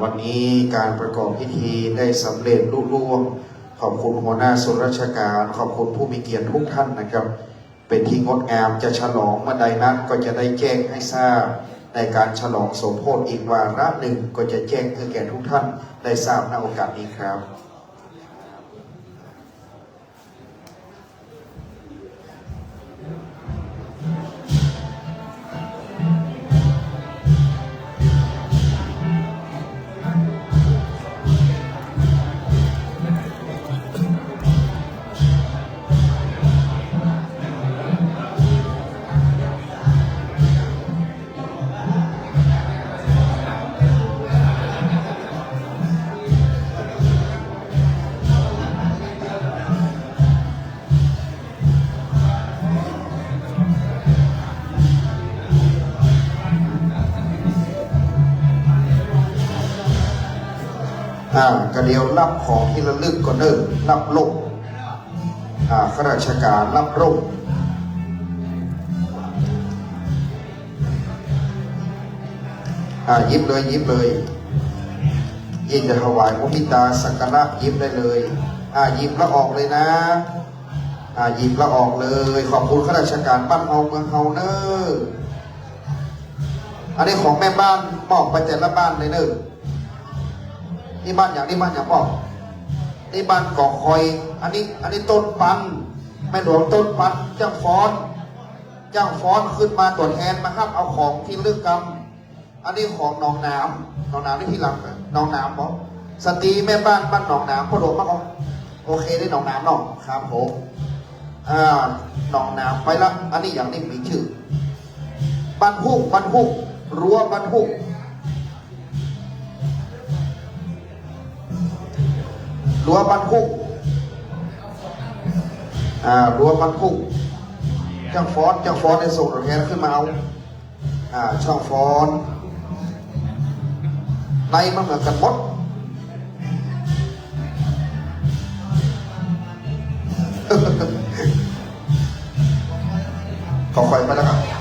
Speaker 4: วันนี้การประกอบพิธีได้สำเร็จลุล่วงขอบคุณหัวหน้าส่วนราชการขอบคุณผู้มีเกียรติทุกท่านนะครับ เป็นที่งดงามจะฉลองเมื่อใดนั้นก็จะได้แจ้งให้ทราบในการฉลองสมโภชอีกวาระหนึ่งก็จะแจ้งให้แก่ทุกท่านได้ทราบในโอกาสนี้ครับกระเดียวรับของที่ระลึกก็เนิ่นรับลงข้าราชการรับร่มยิบเลยยิบเลยยิบจะถวายมุทิตาสักการะยิบได้เลยยิบแล้วออกเลยนะยิบแล้วออกเลยขอบคุณข้าราชการบ้านเฮาเมืองเฮาเนออันนี้ของแม่บ้านมอบไปแต่ละบ้านเลยเนอนี่บ้านอย่างบอกนี่บ้านกอกคอยอันนี้ต้นปันแม่หลวงต้นปันเจ้าฟ้อนขึ้นมาตัวแทนมาห้ามเอาของที่ลึกกรรมอันนี้ของหนองน้ำนี่ที่หลังหนองน้ำบอกสตรีแม่บ้านหนองน้ำพ่อหลวงมาเอาโอเคได้หนองน้ำเนาะครับผมหนองน้ำไปละอันนี้อย่างนี้มีชื่อบ้านฮุกรั้วบ้านฮุกรั้วบ้านฮุกรั้วบ้านฮุกจ้างฟ้อนได้ส่งตัวแทนขึ้นมาเอาช่างฟ้อนในมันเหมือนกันหมดขอไฟไปแล้วครับ